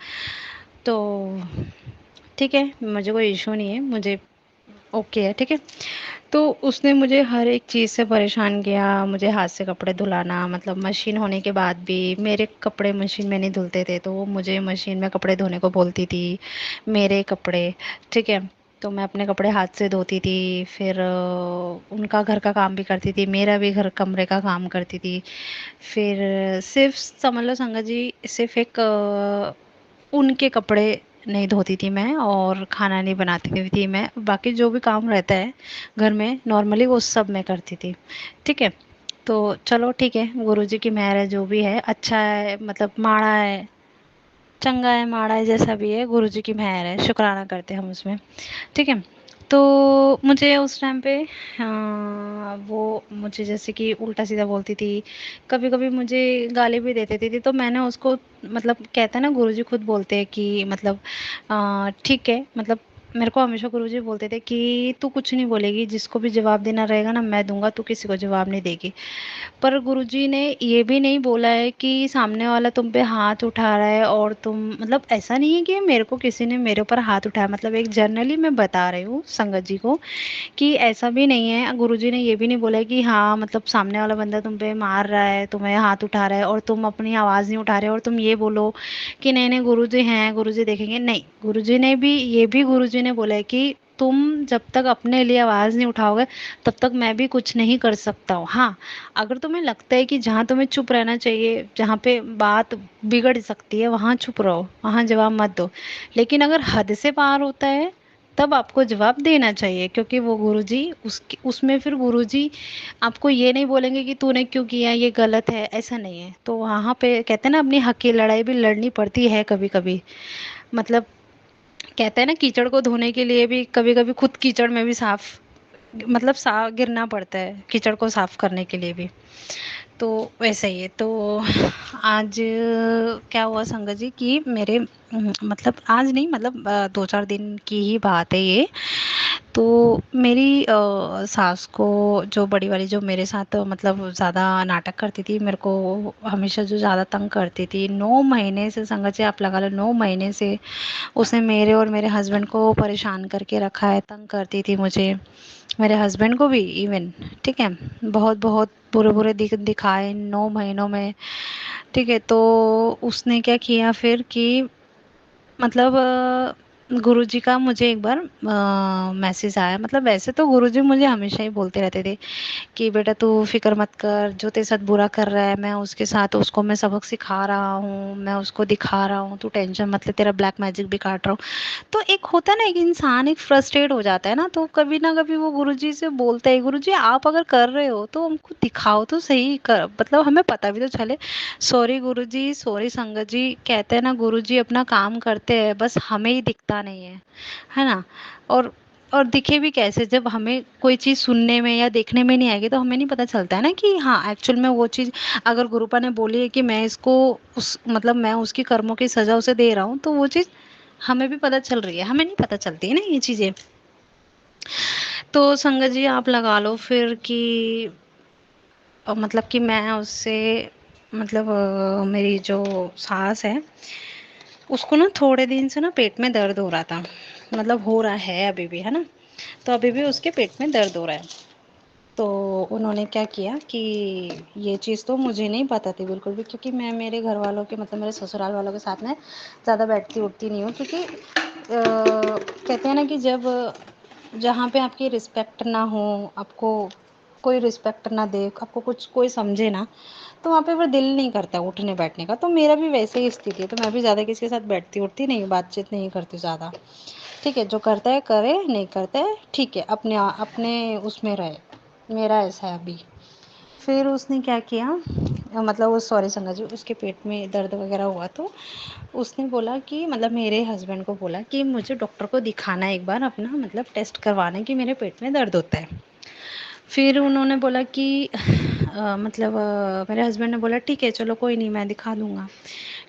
तो ठीक है, मुझे कोई इशू नहीं है, मुझे ओके है, ठीक है। तो उसने मुझे हर एक चीज़ से परेशान किया, मुझे हाथ से कपड़े धुलाना, मतलब मशीन होने के बाद भी मेरे कपड़े मशीन में नहीं धुलते थे, तो वो मुझे मशीन में कपड़े धोने को बोलती थी, मेरे कपड़े, ठीक है। तो मैं अपने कपड़े हाथ से धोती थी, फिर उनका घर का काम भी करती थी, मेरा भी घर कमरे का काम करती थी। फिर सिर्फ समझ लो संगत जी, सिर्फ एक उनके कपड़े नहीं धोती थी मैं, और खाना नहीं बनाती थी मैं, बाकी जो भी काम रहता है घर में नॉर्मली वो सब मैं करती थी, ठीक है। तो चलो ठीक है, गुरुजी की मेहर है, जो भी है अच्छा है, मतलब माड़ा है, चंगा है, माड़ा है, जैसा भी है गुरुजी की मेहर है, शुक्राना करते हैं हम उसमें, ठीक है। तो मुझे उस टाइम पे वो मुझे जैसे कि उल्टा सीधा बोलती थी, कभी कभी मुझे गाली भी दे देती थी, तो मैंने उसको, मतलब कहते हैं ना गुरुजी खुद बोलते हैं कि मतलब ठीक है, मतलब मेरे को हमेशा गुरुजी बोलते थे कि तू कुछ नहीं बोलेगी, जिसको भी जवाब देना रहेगा ना मैं दूंगा, तू किसी को जवाब नहीं देगी। पर गुरुजी ने ये भी नहीं बोला है कि सामने वाला तुम पे हाथ उठा रहा है और तुम, मतलब ऐसा नहीं है कि मेरे को किसी ने मेरे ऊपर हाथ उठाया, मतलब एक जनरली मैं बता रही हूँ संगत जी को कि ऐसा भी नहीं है। गुरुजी ने ये भी नहीं बोला है कि हाँ मतलब सामने वाला बंदा तुम पे मार रहा है, तुम्हें हाथ उठा रहा है और तुम अपनी आवाज़ नहीं उठा रहे और तुम ये बोलो कि नहीं नहीं गुरुजी हैं, गुरुजी देखेंगे। नहीं, गुरुजी ने भी ये भी गुरुजी ने बोला है कि तुम जब तक अपने लिए आवाज़ नहीं उठाओगे तब तक मैं भी कुछ नहीं कर सकता हूँ। हाँ, अगर तुम्हें लगता है कि जहाँ तुम्हें चुप रहना चाहिए, जहाँ पे बात बिगड़ सकती है वहाँ चुप रहो, वहाँ जवाब मत दो। लेकिन अगर हद से पार होता है तब आपको जवाब देना चाहिए, क्योंकि वो गुरुजी उसके उसमें फिर गुरुजी आपको ये नहीं बोलेंगे कि तूने क्यों किया, ये गलत है, ऐसा नहीं है। तो वहाँ पे कहते हैं ना अपनी हक की लड़ाई भी लड़नी पड़ती है कभी कभी, मतलब कहते हैं ना कीचड़ को धोने के लिए भी कभी कभी खुद कीचड़ में भी साफ, मतलब साफ गिरना पड़ता है कीचड़ को साफ करने के लिए भी। तो वैसा ही है। तो आज क्या हुआ संगत जी कि मेरे मतलब आज नहीं, मतलब 2-4 दिन की ही बात है ये। तो मेरी सास को, जो बड़ी वाली जो मेरे साथ मतलब ज़्यादा नाटक करती थी, मेरे को हमेशा जो ज़्यादा तंग करती थी, 9 महीने से संगत जी आप लगा लो, 9 महीने से उसने मेरे और मेरे हस्बैंड को परेशान करके रखा है, तंग करती थी मुझे, मेरे हस्बैंड को भी इवन, ठीक है। बहुत बहुत बुरे बुरे दिखाए 9 महीनों में, ठीक है। तो उसने क्या किया फिर कि मतलब गुरुजी का मुझे एक बार मैसेज आया, मतलब वैसे तो गुरुजी मुझे हमेशा ही बोलते रहते थे कि बेटा तू फिक्र मत कर, जो तेरे साथ बुरा कर रहा है मैं उसके साथ, उसको मैं सबक सिखा रहा हूँ, मैं उसको दिखा रहा हूँ, तू टेंशन मत ले, तेरा ब्लैक मैजिक भी काट रहा हूँ। तो एक होता है ना, एक इंसान एक फ्रस्ट्रेट हो जाता है ना, तो कभी ना कभी वो गुरुजी से बोलता है, गुरुजी आप अगर कर रहे हो तो हमको दिखाओ तो सही, कर मतलब हमें पता भी तो चले। सॉरी गुरुजी, सॉरी संगत जी, कहते हैं ना गुरुजी अपना काम करते हैं, बस हमें ही दिखता नहीं है ना। और और दिखे भी कैसे, जब हमें कोई चीज़ सुनने में या देखने में नहीं आएगी तो हमें नहीं पता चलता है ना कि हाँ एक्चुअल में वो चीज़, अगर गुरुपा ने बोली है कि मैं इसको उस मतलब मैं उसकी कर्मों की सज़ा उसे दे रहा हूँ, तो वो चीज़ हमें भी पता चल रही है, हमें नहीं पता चलती है ना ये चीज़ें। तो संगत जी आप लगा लो फिर कि मतलब कि मैं उससे, मतलब मेरी जो सास है उसको ना थोड़े दिन से ना पेट में दर्द हो रहा था, मतलब हो रहा है अभी भी, है ना। तो अभी भी उसके पेट में दर्द हो रहा है। तो उन्होंने क्या किया कि ये चीज़ तो मुझे नहीं पता थी बिल्कुल भी, क्योंकि मैं मेरे घर वालों के, मतलब मेरे ससुराल वालों के साथ में ज़्यादा बैठती उठती नहीं हूँ, क्योंकि कहते हैं ना कि जब जहाँ पे आपकी रिस्पेक्ट ना हो, आपको कोई रिस्पेक्ट ना दे, आपको कुछ कोई समझे ना, तो वहाँ पे फिर दिल नहीं करता उठने बैठने का। तो मेरा भी वैसे ही स्थिति है, तो मैं भी ज़्यादा किसी के साथ बैठती उठती नहीं, बातचीत नहीं करती ज़्यादा। ठीक है, जो करता है करे, नहीं करता है ठीक है, अपने उसमें रहे। मेरा ऐसा है अभी। फिर उसने क्या किया, मतलब वो, सॉरी संगा जी, उसके पेट में दर्द वगैरह हुआ तो उसने बोला कि, मतलब मेरे हस्बैंड को बोला कि मुझे डॉक्टर को दिखाना है एक बार, अपना मतलब टेस्ट करवाना है कि मेरे पेट में दर्द होता है। फिर उन्होंने बोला कि मतलब मेरे हस्बैंड ने बोला ठीक है चलो कोई नहीं, मैं दिखा दूँगा।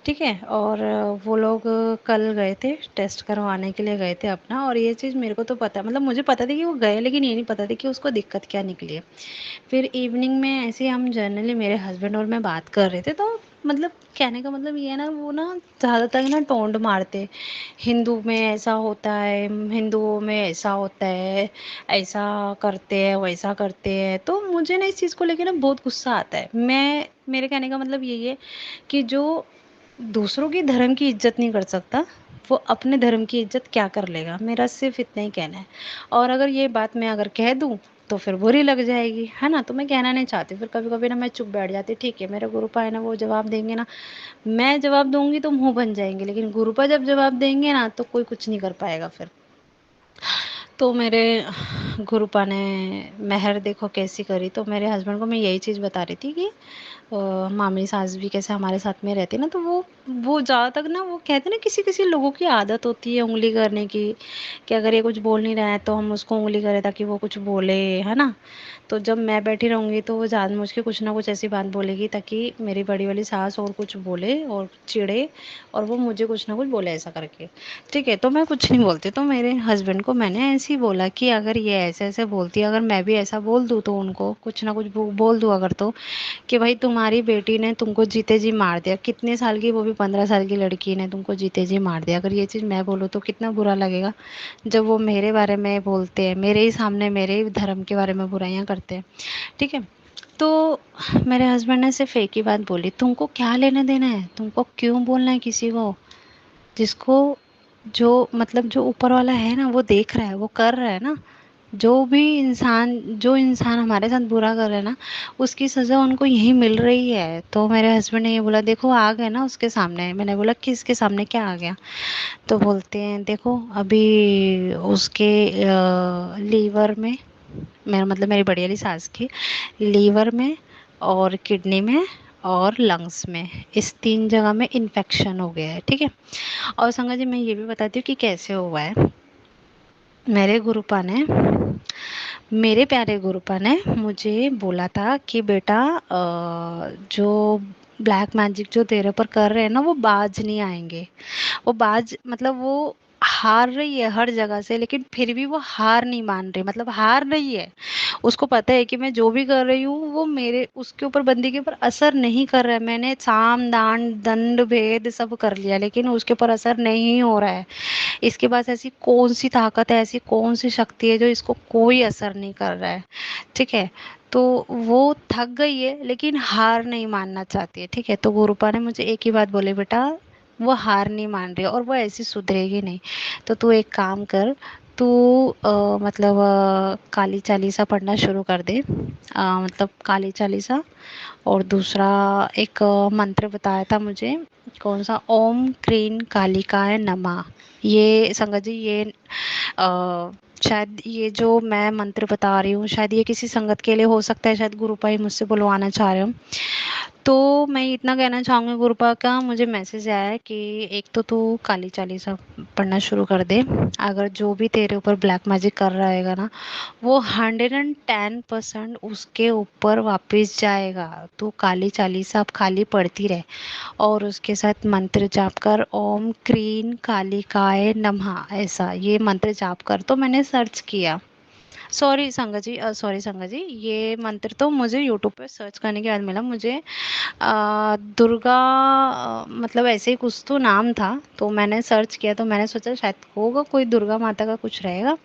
ठीक है, और वो लोग कल गए थे टेस्ट करवाने के लिए गए थे अपना, और ये चीज़ मेरे को तो पता, मतलब मुझे पता था कि वो गए, लेकिन ये नहीं पता था कि उसको दिक्कत क्या निकली है। फिर इवनिंग में ऐसे ही हम जनरली मेरे हस्बैंड और मैं बात कर रहे थे, तो मतलब कहने का मतलब ये है ना, वो ना ज़्यादातर ना टोंट मारते, हिंदू में ऐसा होता है, हिंदुओं में ऐसा होता है, ऐसा करते हैं वैसा करते हैं। तो मुझे ना इस चीज़ को लेके ना बहुत गुस्सा आता है। मेरे कहने का मतलब यही है कि जो दूसरों की धर्म की इज्जत नहीं कर सकता, वो अपने धर्म की इज्जत क्या कर लेगा, मेरा सिर्फ इतना ही कहना है। और अगर ये बात मैं अगर कह दूँ तो फिर बुरी लग जाएगी, है ना, तो मैं कहना नहीं चाहती। फिर कभी कभी ना मैं चुप बैठ जाती, ठीक है मेरे गुरुपा है ना, वो जवाब देंगे ना, मैं जवाब दूंगी तो मुंह बन जाएंगे, लेकिन गुरुपा जब जवाब देंगे ना तो कोई कुछ नहीं कर पाएगा फिर। तो मेरे गुरुपा ने मेहर देखो कैसी करी। तो मेरे हस्बैंड को मैं यही चीज़ बता रही थी कि मामी सास भी कैसे हमारे साथ में रहती ना, तो वो ज़्यादातर ना, वो कहते ना किसी किसी लोगों की आदत होती है उंगली करने की, कि अगर ये कुछ बोल नहीं रहा है तो हम उसको उंगली करें ताकि वो कुछ बोले, है ना। तो जब मैं बैठी रहूँगी तो वो जानबूझ के कुछ ना कुछ ऐसी बात बोलेगी ताकि मेरी बड़ी वाली सास और कुछ बोले और चिढ़े, और वो मुझे कुछ ना कुछ बोले ऐसा करके। ठीक है, तो मैं कुछ नहीं बोलती। तो मेरे हस्बैंड को मैंने ऐसे ही बोला कि अगर ये ऐसे ऐसे बोलती है, अगर मैं भी ऐसा बोल दूँ तो उनको कुछ ना कुछ बोल दूँ अगर, तो कि भाई तुम्हारी बेटी ने तुमको जीते जी मार दिया, कितने साल की, वो भी 15 साल की लड़की ने तुमको जीते जी मार दिया, अगर ये चीज़ मैं बोलूँ तो कितना बुरा लगेगा। जब वो मेरे बारे में बोलते हैं, मेरे ही सामने मेरे ही धर्म के बारे में बुराइयां करते हैं। ठीक है, तो मेरे हस्बैंड ने सिर्फ एक ही बात बोली, तुमको क्या लेने देना है, तुमको क्यों बोलना है किसी को, जिसको, जो मतलब जो ऊपर वाला है ना वो देख रहा है, वो कर रहा है ना। जो इंसान हमारे साथ बुरा कर रहा है ना, उसकी सज़ा उनको यही मिल रही है। तो मेरे हस्बैंड ने ये बोला, देखो आ गए ना उसके सामने। मैंने बोला किसके सामने, क्या आ गया। तो बोलते हैं देखो अभी उसके लीवर में, मेरा मतलब मेरी बड़ी वाली सास की लीवर में और किडनी में और लंग्स में, इस 3 जगह में इन्फेक्शन हो गया है। ठीक है, और संगा जी मैं ये भी बताती हूँ कि कैसे हुआ है। मेरे गुरुपा ने, मेरे प्यारे गुरुपा ने मुझे बोला था कि बेटा जो ब्लैक मैजिक जो तेरे पर कर रहे हैं ना, वो बाज नहीं आएंगे। वो बाज मतलब वो हार रही है हर जगह से, लेकिन फिर भी वो हार नहीं मान रही, मतलब हार नहीं है। उसको पता है कि मैं जो भी कर रही हूँ वो मेरे, उसके ऊपर, बंदी के ऊपर असर नहीं कर रहा है। मैंने साम दान दंड भेद सब कर लिया, लेकिन उसके ऊपर असर नहीं हो रहा है। इसके पास ऐसी कौन सी ताकत है, ऐसी कौन सी शक्ति है जो इसको कोई असर नहीं कर रहा है। ठीक है, तो वो थक गई है लेकिन हार नहीं मानना चाहती है। ठीक है, तो गुरुपा ने मुझे एक ही बात बोली, बेटा वो हार नहीं मान रही है और वो ऐसी सुधरेगी नहीं। तो तू एक काम कर, तू मतलब काली चालीसा पढ़ना शुरू कर दे। मतलब काली चालीसा, और दूसरा एक मंत्र बताया था मुझे, कौन सा, ओम क्रीं कालिकाय नमः। ये संगत जी ये शायद ये जो मैं मंत्र बता रही हूँ, शायद ये किसी संगत के लिए हो सकता है, शायद गुरुपा ही मुझसे बुलवाना चाह रहे हो। तो मैं इतना कहना चाहूँगी, गुरुपा का मुझे मैसेज आया है कि एक तो तू काली चालीसा पढ़ना शुरू कर दे। अगर जो भी तेरे ऊपर ब्लैक मैजिक कर रहा है ना, वो 110% उसके ऊपर वापस जाएगा। तू काली चालीसा अब खाली पढ़ती रहे, और उसके साथ मंत्र जाप कर, ओम क्रीं कालिकाय नमः, ऐसा ये मंत्र जाप कर। तो मैंने सर्च किया, सॉरी संगत जी, सॉरी संगत जी, ये मंत्र तो मुझे यूट्यूब पे सर्च करने के बाद मिला। मुझे दुर्गा, मतलब ऐसे ही कुछ तो नाम था, तो मैंने सर्च किया, तो मैंने सोचा शायद होगा कोई दुर्गा माता का कुछ रहेगा।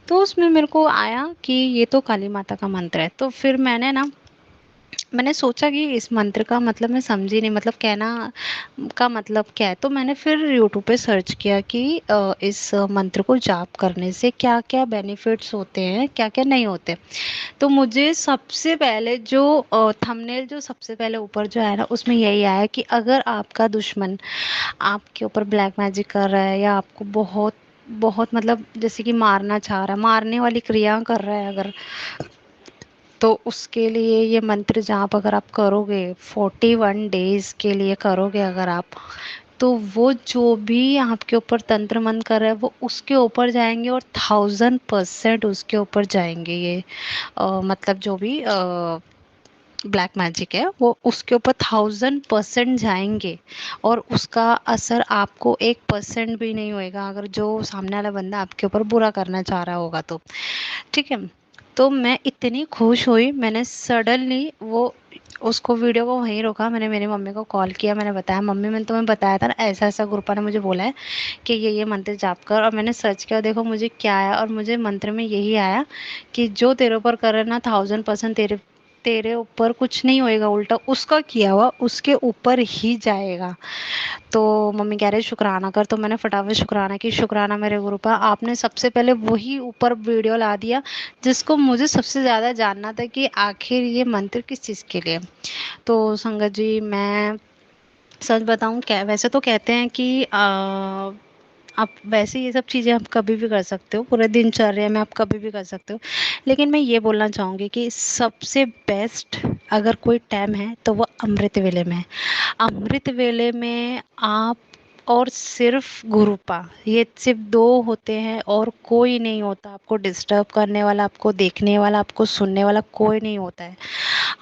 तो उसमें मेरे को आया कि ये तो काली माता का मंत्र है। तो फिर मैंने ना मैंने सोचा कि इस मंत्र का मतलब मैं समझी नहीं, मतलब कहना का मतलब क्या है। तो मैंने फिर यूट्यूब पे सर्च किया कि इस मंत्र को जाप करने से क्या क्या बेनिफिट्स होते हैं, क्या क्या नहीं होते। तो मुझे सबसे पहले जो थंबनेल जो सबसे पहले ऊपर जो आया ना, उसमें यही आया कि अगर आपका दुश्मन आपके ऊपर ब्लैक मैजिक कर रहा है, या आपको बहुत बहुत मतलब जैसे कि मारना चाह रहा है, मारने वाली क्रिया कर रहा है अगर, तो उसके लिए ये मंत्र जाप अगर आप करोगे, 41 डेज के लिए करोगे अगर आप, तो वो जो भी आपके ऊपर तंत्र मंत्र कर रहा है वो उसके ऊपर जाएंगे, और 1000% उसके ऊपर जाएंगे ये। मतलब जो भी ब्लैक मैजिक है वो उसके ऊपर 1000% जाएंगे, और उसका असर आपको 1% भी नहीं होएगा, अगर जो सामने वाला बंदा आपके ऊपर बुरा करना चाह रहा होगा तो। ठीक है। तो मैं इतनी खुश हुई, मैंने सडनली वो उसको वीडियो को वहीं रोका, मैंने मेरी मम्मी को कॉल किया, मैंने बताया मम्मी मैंने तुम्हें बताया था ना, ऐसा ऐसा ग्रुपा ने मुझे बोला है कि ये मंत्र जाप कर। और मैंने सर्च किया, देखो मुझे क्या आया, और मुझे मंत्र में यही आया कि जो तेरे ऊपर कर रहे ना, 1000% तेरे तेरे ऊपर कुछ नहीं होएगा, उल्टा उसका किया हुआ उसके ऊपर ही जाएगा। तो मम्मी कह रहे शुक्राना कर, तो मैंने फटाफट शुक्राना की, शुक्राना मेरे गुरु का, आपने सबसे पहले वही ऊपर वीडियो ला दिया जिसको मुझे सबसे ज़्यादा जानना था कि आखिर ये मंत्र किस चीज़ के लिए। तो संगत जी, मैं सच बताऊं, क्या वैसे तो कहते हैं कि आप वैसे ये सब चीज़ें आप कभी भी कर सकते हो, पूरे दिनचर्या में आप कभी भी कर सकते हो, लेकिन मैं ये बोलना चाहूँगी कि सबसे बेस्ट अगर कोई टाइम है तो वो अमृत वेले में है। अमृत वेले में आप और सिर्फ गुरुपा, ये सिर्फ दो होते हैं और कोई नहीं होता आपको डिस्टर्ब करने वाला, आपको देखने वाला, आपको सुनने वाला कोई नहीं होता है।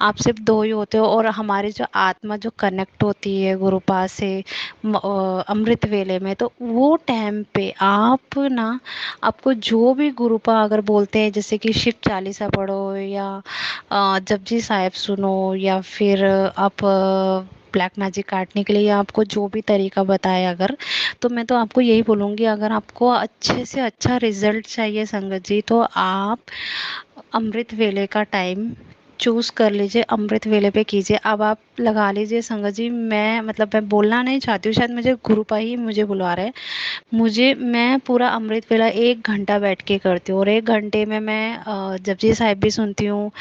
आप सिर्फ दो ही होते हो, और हमारी जो आत्मा जो कनेक्ट होती है गुरुपा से अमृत वेले में, तो वो टाइम पे आप ना, आपको जो भी गुरुपा अगर बोलते हैं, जैसे कि शिव चालीसा पढ़ो, या जपजी साहिब सुनो, या फिर आप ब्लैक मैजिक काटने के लिए या आपको जो भी तरीका बताए अगर, तो मैं तो आपको यही बोलूँगी, अगर आपको अच्छे से अच्छा रिजल्ट चाहिए संगत जी, तो आप अमृत वेले का टाइम चूज़ कर लीजिए, अमृत वेले पे कीजिए। अब आप लगा लीजिए संगत जी, मैं मतलब मैं बोलना नहीं चाहती हूँ, शायद मुझे गुरुपा ही मुझे बुला रहे हैं, मुझे मैं पूरा अमृत वेला 1 घंटा बैठ के करती हूँ, और 1 घंटे में मैं जपजी साहिब भी सुनती हूँ,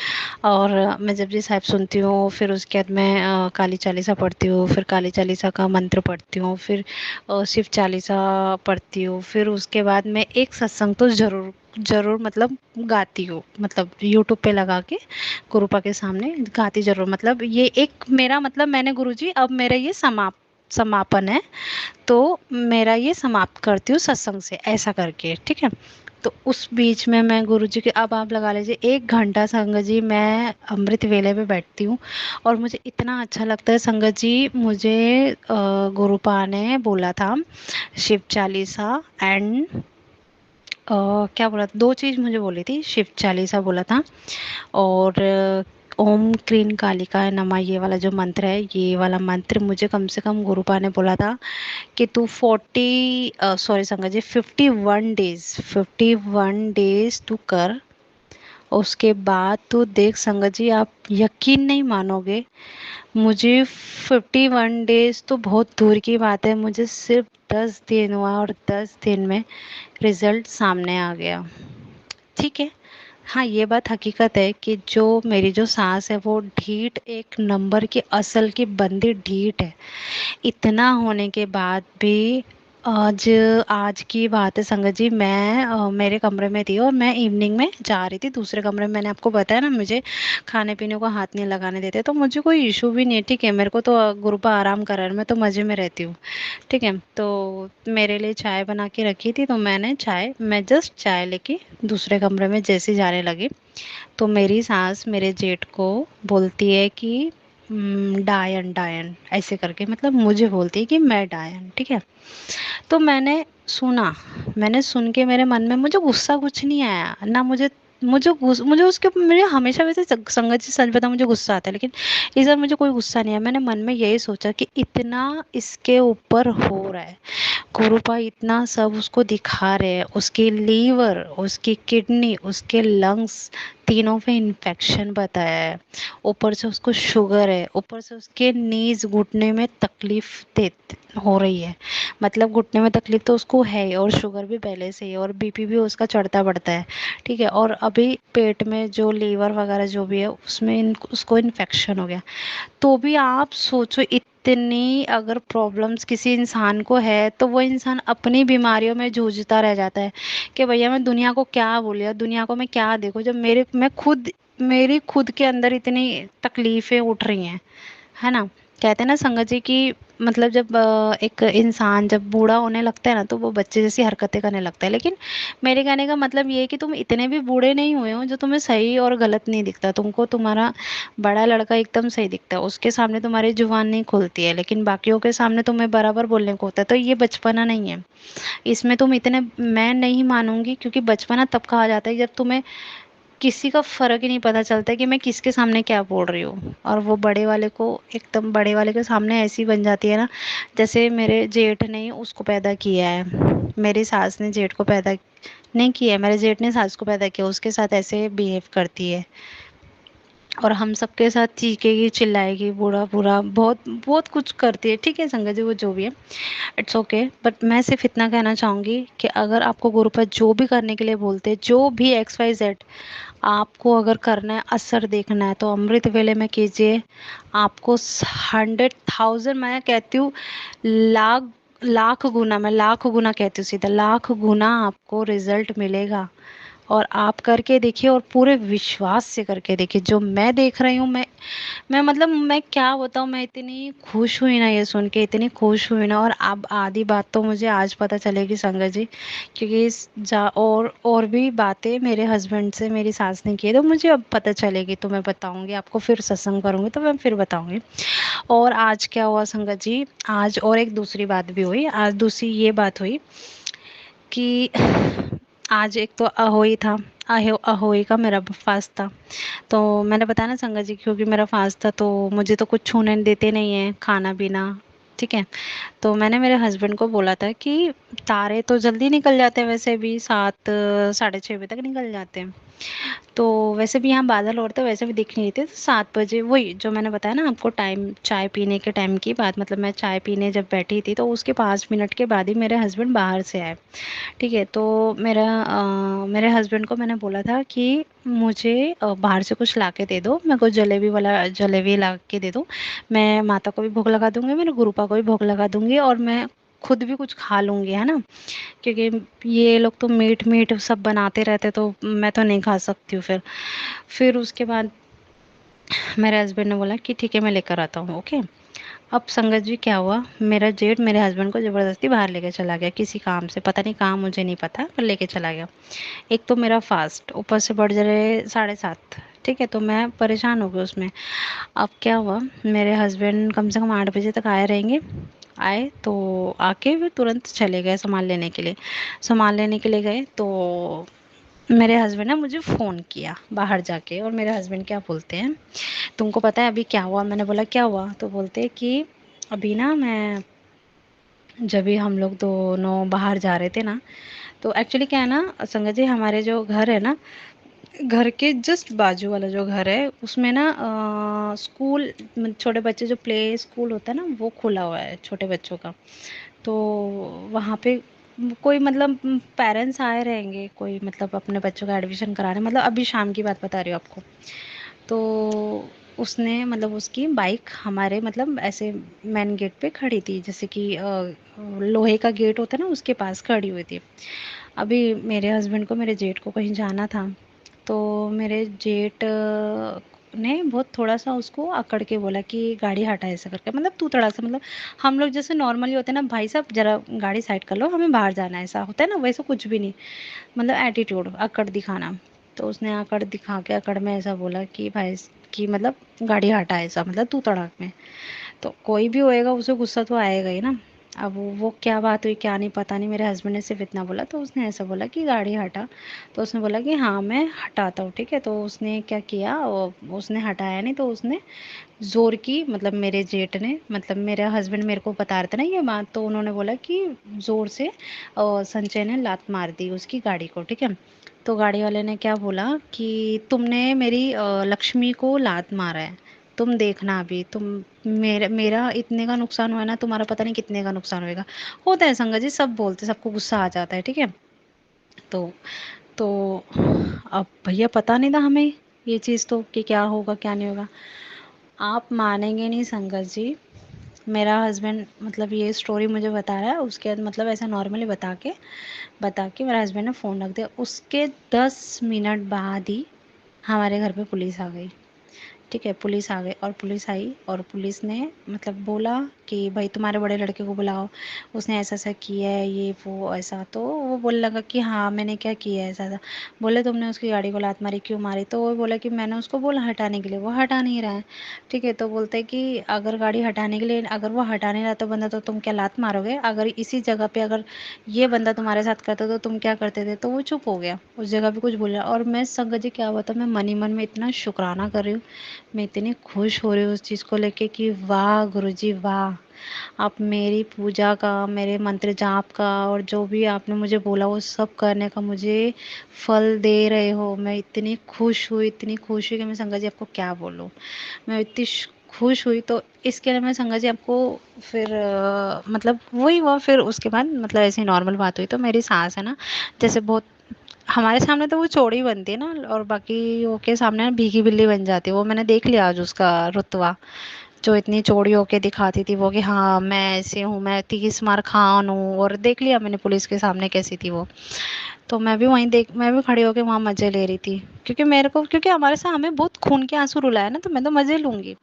और मैं जपजी साहिब सुनती हूँ, फिर उसके बाद मैं काली चालीसा पढ़ती हूँ, फिर काली चालीसा का मंत्र पढ़ती हूँ, फिर शिव चालीसा पढ़ती हूँ, फिर उसके बाद मैं एक सत्संग तो ज़रूर ज़रूर मतलब गाती हूँ, मतलब यूट्यूब पे लगा के गुरुपा के सामने गाती ज़रूर, मतलब ये एक मेरा मतलब, मैंने गुरुजी अब मेरा ये समापन है, तो मेरा ये समाप्त करती हूँ सत्संग से, ऐसा करके, ठीक है। तो उस बीच में मैं गुरुजी के, अब आप लगा लीजिए 1 घंटा संगत जी मैं अमृत वेले पे बैठती हूँ, और मुझे इतना अच्छा लगता है संगत जी। मुझे गुरुपा ने बोला था शिव चालीसा एंड क्या बोला, दो चीज़ मुझे बोली थी, शिव चालीसा बोला था, और ओम क्रीं कालिकाय नमः, ये वाला जो मंत्र है, ये वाला मंत्र मुझे कम से कम गुरुपा ने बोला था कि तू 51 डेज, 51 डेज तू कर, उसके बाद तो देख संगत जी, आप यकीन नहीं मानोगे, मुझे 51 डेज तो बहुत दूर की बात है, मुझे सिर्फ 10 दिन हुआ, और 10 दिन में रिजल्ट सामने आ गया। ठीक है। हाँ, ये बात हकीकत है कि जो मेरी जो सांस है वो ढीठ एक नंबर की, असल की बंदी ढीठ है। इतना होने के बाद भी आज आज की बात है संगत जी, मैं मेरे कमरे में थी, और मैं इवनिंग में जा रही थी दूसरे कमरे में, मैंने आपको बताया ना मुझे खाने पीने को हाथ नहीं लगाने देते, तो मुझे कोई इशू भी नहीं है, ठीक है, मेरे को तो गुरुपा आराम कर रहा है, मैं तो मज़े में रहती हूँ, ठीक है। तो मेरे लिए चाय बना के रखी थी, तो मैं जस्ट चाय लेके दूसरे कमरे में जैसे जाने लगी, तो मेरी सास मेरे जेठ को बोलती है कि डायन डायन ऐसे करके, मतलब मुझे बोलती है कि मैं डायन, ठीक है। तो मैंने सुन के मेरे मन में मुझे गुस्सा कुछ नहीं आया ना, मुझे उसके ऊपर, मेरे हमेशा वैसे संगत जी सच बता मुझे गुस्सा आता है, लेकिन इस बार मुझे कोई गुस्सा नहीं आया। मैंने मन में यही सोचा कि इतना इसके ऊपर हो रहा है, गुरुपा इतना सब उसको दिखा रहे हैं, उसकी लीवर, उसकी किडनी, उसके लंग्स, तीनों पे इन्फेक्शन बताया है। ऊपर से उसको शुगर है, ऊपर से उसके नीज, घुटने में तकलीफ दे हो रही है। मतलब घुटने में तकलीफ तो उसको है ही, और शुगर भी पहले से ही, और बीपी भी उसका चढ़ता बढ़ता है। ठीक है, और अभी पेट में जो लीवर वगैरह जो भी है उसमें उसको इन्फेक्शन हो गया। तो भी आप सोचो, इतनी अगर प्रॉब्लम्स किसी इंसान को है तो वो इंसान अपनी बीमारियों में जूझता रह जाता है कि भैया मैं दुनिया को क्या बोलूँ, दुनिया को मैं क्या देखूं, जब मेरी खुद के अंदर इतनी तकलीफें उठ रही हैं, है ना। कहते हैं ना संगत जी कि मतलब जब एक इंसान जब बूढ़ा होने लगता है ना, तो वो बच्चे जैसी हरकतें करने लगता है। लेकिन मेरे कहने का मतलब ये है कि तुम इतने भी बूढ़े नहीं हुए हो जो तुम्हें सही और गलत नहीं दिखता। तुमको तुम्हारा बड़ा लड़का एकदम सही दिखता है, उसके सामने तुम्हारी जुबान नहीं खुलती है, लेकिन बाकियों के सामने तुम्हें बराबर बोलने को होता है। तो ये बचपना नहीं है, इसमें तुम इतने, मैं नहीं मानूंगी, क्योंकि बचपना तब कहा जाता है जब तुम्हें किसी का फर्क ही नहीं पता चलता है कि मैं किसके सामने क्या बोल रही हूँ। और वो बड़े वाले को, एकदम बड़े वाले के सामने ऐसी बन जाती है ना, जैसे मेरे जेठ ने उसको पैदा किया है, मेरी सास ने जेठ को पैदा नहीं किया है, मेरे जेठ ने सास को पैदा किया, उसके साथ ऐसे बिहेव करती है। और हम सबके साथ चीखेगी, चिल्लाएगी, बुरा बुरा बहुत बहुत कुछ करती है। ठीक है संगत जी, वो जो भी है, इट्स ओके। बट मैं सिर्फ इतना कहना चाहूँगी कि अगर आपको गुरु पर जो भी करने के लिए बोलते हैं, जो भी एक्स वाई जेड आपको अगर करना है, असर देखना है, तो अमृत वेले में कीजिए। आपको 100,000, मैं कहती हूँ लाख, लाख गुना, मैं लाख गुना कहती हूँ, सीधा लाख गुना आपको रिजल्ट मिलेगा। और आप करके देखिए, और पूरे विश्वास से करके देखिए। जो मैं देख रही हूँ, मैं मतलब मैं क्या बताऊँ, मैं इतनी खुश हुई ना ये सुन के, इतनी खुश हुई ना। और अब आधी बात तो मुझे आज पता चलेगी संगत जी, क्योंकि और भी बातें मेरे हस्बैंड से मेरी सास ने की है, तो मुझे अब पता चलेगी, तो मैं बताऊंगी आपको, फिर सत्संग करूंगी तो मैं फिर बताऊंगी। और आज क्या हुआ संगत जी, आज और एक दूसरी बात भी हुई। आज दूसरी ये बात हुई कि आज एक तो अहोई था, अहोई का मेरा फास्ट था। तो मैंने बताया ना संगत जी, क्योंकि मेरा फास्ट था तो मुझे तो कुछ छूने देते नहीं है, खाना पीना। ठीक है, तो मैंने मेरे हस्बैंड को बोला था कि तारे तो जल्दी निकल जाते हैं, वैसे भी 7 साढ़े 6 बजे तक निकल जाते हैं। तो वैसे भी यहाँ बादल और थे, वैसे भी दिख नहीं थे। तो 7 बजे, वही जो मैंने बताया ना आपको टाइम, चाय पीने के टाइम की बात, मतलब मैं चाय पीने जब बैठी थी तो उसके 5 मिनट के बाद ही मेरे हस्बैंड बाहर से आए। ठीक है, तो मेरे हस्बैंड को मैंने बोला था कि मुझे बाहर से कुछ ला के दे दो, मेरे को जलेबी ला के दे दो। मैं माता को भी भोग लगा दूंगी, मेरे गुरुपा को भी भोग लगा दूंगी, और मैं खुद भी कुछ खा लूंगी, है ना। क्योंकि ये लोग तो मीट मीट सब बनाते रहते, तो मैं तो नहीं खा सकती हूँ। फिर उसके बाद मेरे हस्बैंड ने बोला कि ठीक है मैं लेकर आता हूँ, ओके। अब संगत जी क्या हुआ, मेरा जेठ मेरे हस्बैंड को ज़बरदस्ती बाहर लेके चला गया किसी काम से, पता नहीं कहाँ, मुझे नहीं पता, पर लेके चला गया। एक तो मेरा फास्ट, ऊपर से बढ़ जा रहे 7:30। ठीक है, तो मैं परेशान हो गई उसमें। अब क्या हुआ, मेरे हस्बैंड कम से कम 8 बजे तक आए रहेंगे। आए तो आके फिर तुरंत चले गए सामान लेने के लिए। सामान लेने के लिए गए तो मेरे हस्बैंड ने मुझे फ़ोन किया बाहर जाके, और मेरे हस्बैंड क्या बोलते हैं, तुमको पता है अभी क्या हुआ। मैंने बोला क्या हुआ, तो बोलते हैं कि अभी ना मैं, जब भी हम लोग दोनों बाहर जा रहे थे ना, तो एक्चुअली क्या है ना संगत जी, हमारे जो घर है ना, घर के जस्ट बाजू वाला जो घर है उसमें ना स्कूल, छोटे बच्चे जो प्ले स्कूल होता है ना, वो खुला हुआ है छोटे बच्चों का। तो वहाँ पे कोई मतलब पेरेंट्स आए रहेंगे, कोई मतलब अपने बच्चों का एडमिशन कराने, मतलब अभी शाम की बात बता रही हूँ आपको। तो उसने मतलब उसकी बाइक हमारे मतलब ऐसे मेन गेट पे खड़ी थी, जैसे कि लोहे का गेट होता है ना, उसके पास खड़ी हुई थी। अभी मेरे हस्बैंड को, मेरे जेठ को कहीं जाना था, तो मेरे जेठ ने बहुत थोड़ा सा उसको अकड़ के बोला कि गाड़ी हटा, ऐसा करके, मतलब तू थोड़ा सा, मतलब हम लोग जैसे नॉर्मली होते हैं ना, भाई साहब जरा गाड़ी साइड कर लो, हमें बाहर जाना है, ऐसा होता है ना, वैसे कुछ भी नहीं, मतलब एटीट्यूड, अकड़ दिखाना। तो उसने अकड़ दिखा के, अकड़ में ऐसा बोला कि भाई, कि मतलब गाड़ी हटा, ऐसा मतलब तू तड़ाक में। तो कोई भी होएगा उसे गुस्सा तो आएगा ही ना। अब वो क्या बात हुई क्या नहीं पता नहीं, मेरे हस्बैंड ने सिर्फ इतना बोला, तो उसने ऐसा बोला कि गाड़ी हटा। तो उसने बोला कि हाँ मैं हटाता हूँ, ठीक है। तो उसने क्या किया, उसने हटाया नहीं, तो उसने ज़ोर की, मतलब मेरे जेठ ने, मतलब मेरा हस्बैंड मेरे को बता रहे थे ना ये बात, तो उन्होंने बोला कि ज़ोर से संजय ने लात मार दी उसकी गाड़ी को, ठीक है। तो गाड़ी वाले ने क्या बोला कि तुमने मेरी लक्ष्मी को लात मारा है, तुम देखना अभी, तुम मेरा मेरा इतने का नुकसान हुआ है ना, तुम्हारा पता नहीं कितने का नुकसान होएगा। होता है संगत जी, सब बोलते, सबको गुस्सा आ जाता है, ठीक है। तो तो अब भैया पता नहीं था हमें ये चीज़ तो, कि क्या होगा क्या नहीं होगा। आप मानेंगे नहीं संगत जी, मेरा हस्बैंड मतलब ये स्टोरी मुझे बता रहा है, उसके बाद मतलब ऐसा नॉर्मली बता के मेरा हस्बैंड ने फ़ोन रख दिया। उसके 10 मिनट बाद ही हमारे घर पे पुलिस आ गई, ठीक है। पुलिस आ गई और पुलिस आई और पुलिस ने मतलब बोला कि भाई तुम्हारे बड़े लड़के को बुलाओ, उसने ऐसा ऐसा किया है, ये वो ऐसा। तो वो बोलने लगा कि हाँ मैंने क्या किया है ऐसा ऐसा। बोले तुमने उसकी गाड़ी को लात मारी, क्यों मारी? तो वो बोला कि मैंने उसको बोला हटाने के लिए, वो हटा नहीं रहा है, ठीक है। तो बोलते हैं कि अगर गाड़ी हटाने के लिए, अगर वो हटा नहीं रहा तो बंदा, तो तुम क्या लात मारोगे? अगर इसी जगह पे अगर ये बंदा तुम्हारे साथ करता तो तुम क्या करते थे? तो वो चुप हो गया, उस जगह पे कुछ बोल रहा। और मैं संगत जी क्या हुआ था, मैं मन ही मन में इतना शुक्राना कर रही हूँ, मैं इतनी खुश हो रही हूँ उस चीज़ को लेके कि वाह गुरुजी वाह, आप मेरी पूजा का, मेरे मंत्र जाप का और जो भी आपने मुझे बोला वो सब करने का मुझे फल दे रहे हो। मैं इतनी खुश हुई, इतनी खुश हुई कि मैं संगत जी आपको क्या बोलूँ। मैं इतनी खुश हुई, तो इसके लिए मैं संगत जी आपको फिर मतलब वही हुआ। फिर उसके बाद मतलब ऐसी नॉर्मल बात हुई, तो मेरी सास है ना, जैसे बहुत हमारे सामने तो वो चौड़ी बनती है ना, और बाकी वो के सामने ना भीगी बिल्ली बन जाती है। वो मैंने देख लिया आज उसका रुतबा, जो इतनी चौड़ी होके दिखाती थी वो, कि हाँ मैं ऐसे हूँ, मैं 30 मार खान हूँ, और देख लिया मैंने पुलिस के सामने कैसी थी वो। तो मैं भी वहीं देख, मैं भी खड़ी होके वहाँ मजे ले रही थी, क्योंकि मेरे को, क्योंकि हमारे साथ हमें बहुत खून के आंसू रुलाया ना, तो मैं तो मजे लूंगी।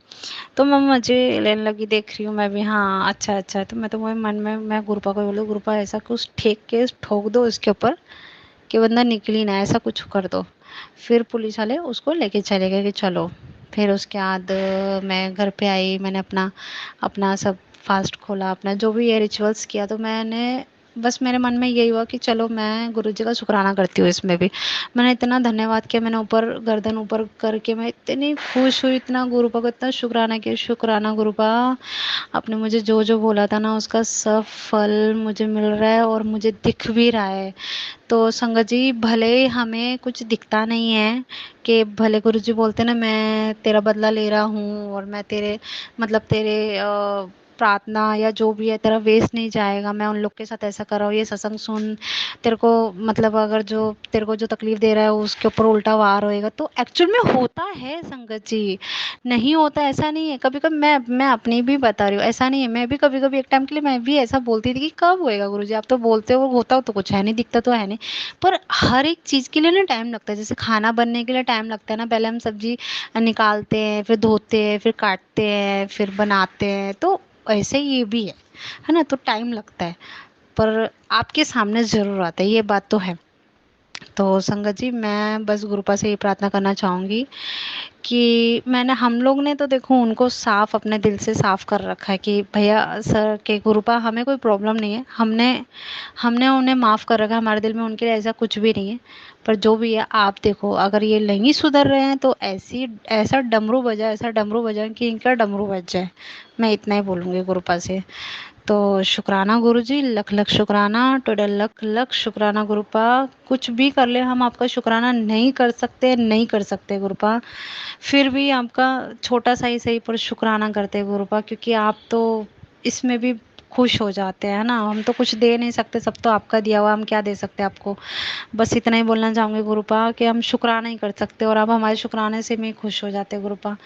तो मैं मजे लेने लगी, देख रही हूँ मैं भी, हाँ अच्छा अच्छा। तो मैं तो वही मन में मैं गुरुपा को बोलूँ, गुरुपा ऐसा कुछ ठेक के ठोक दो इसके ऊपर कि बंदा निकल ही ना, ऐसा कुछ कर दो। फिर पुलिस वाले उसको लेके चले गए कि चलो। फिर उसके बाद मैं घर पे आई, मैंने अपना अपना सब फास्ट खोला, अपना जो भी ये रिचुअल्स किया। तो मैंने बस मेरे मन में यही हुआ कि चलो मैं गुरुजी का शुक्राना करती हूँ इसमें भी। मैंने इतना धन्यवाद किया, मैंने ऊपर गर्दन ऊपर करके मैं इतनी खुश हुई, इतना गुरुपा को इतना शुक्राना किया, शुक्राना गुरुपा, आपने मुझे जो जो बोला था ना उसका सब फल मुझे मिल रहा है और मुझे दिख भी रहा है। तो संगत जी भले हमें कुछ दिखता नहीं है, कि भले गुरुजी बोलते ना मैं तेरा बदला ले रहा हूँ और मैं तेरे मतलब तेरे प्रार्थना या जो भी है तेरा वेस्ट नहीं जाएगा, मैं उन लोग के साथ ऐसा कर रहा हूँ, ये सत्संग सुन, तेरे को मतलब अगर जो तेरे को जो तकलीफ दे रहा है उसके ऊपर उल्टा वार होएगा। तो एक्चुअल में होता है संगत जी, नहीं होता ऐसा नहीं है। कभी कभी मैं अपनी भी बता रही हूँ, ऐसा नहीं है, मैं भी कभी कभी एक टाइम के लिए मैं भी ऐसा बोलती थी कि कब होएगा गुरुजी, आप तो बोलते हो होता तो कुछ है नहीं, दिखता तो है नहीं। पर हर एक चीज़ के लिए ना टाइम लगता है, जैसे खाना बनने के लिए टाइम लगता है ना, पहले हम सब्जी निकालते हैं, फिर धोते हैं, फिर काटते हैं, फिर बनाते हैं, तो ऐसे ही ये भी है ना, तो टाइम लगता है। पर आपके सामने ज़रूर आता है, ये बात तो है। तो संगत जी मैं बस गुरुपा से ये प्रार्थना करना चाहूँगी कि मैंने हम लोग ने तो देखो उनको साफ अपने दिल से साफ कर रखा है कि भैया सर के गुरुपा हमें कोई प्रॉब्लम नहीं है, हमने हमने उन्हें माफ़ कर रखा है, हमारे दिल में उनके लिए ऐसा कुछ भी नहीं है। पर जो भी है आप देखो, अगर ये नहीं सुधर रहे हैं तो ऐसी ऐसा डमरू बजा कि इनका डमरू बज जाए। मैं इतना ही बोलूँगी गुरुपा से। तो शुक्राना गुरुजी, लख लख शुक्राना, टोडल लख लख शुक्राना गुरुपा। कुछ भी कर ले हम आपका शुक्राना नहीं कर सकते, नहीं कर सकते गुरुपा। फिर भी आपका छोटा सा ही सही पर शुक्राना करते हैं गुरुपा, क्योंकि आप तो इसमें भी खुश हो जाते हैं ना, हम तो कुछ दे नहीं सकते, सब तो आपका दिया हुआ, हम क्या दे सकते हैं आपको। बस इतना ही बोलना चाहूँगी गुरुपा कि हम शुक्राना ही कर सकते और आप हमारे शुक्राने से भी खुश हो जाते गुरुपा।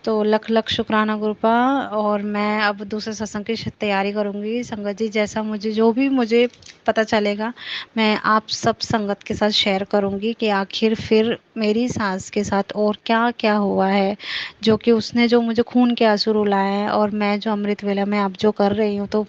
तो लख लख शुक्राना गुरुपा। और मैं अब दूसरे सत्संग की तैयारी करूँगी संगत जी, जैसा मुझे जो भी मुझे पता चलेगा मैं आप सब संगत के साथ शेयर करूँगी कि आखिर फिर मेरी सास के साथ और क्या क्या हुआ है, जो कि उसने जो मुझे खून के आंसू रुलाए हैं और मैं जो अमृत वेला में अब जो कर रही हूँ, तो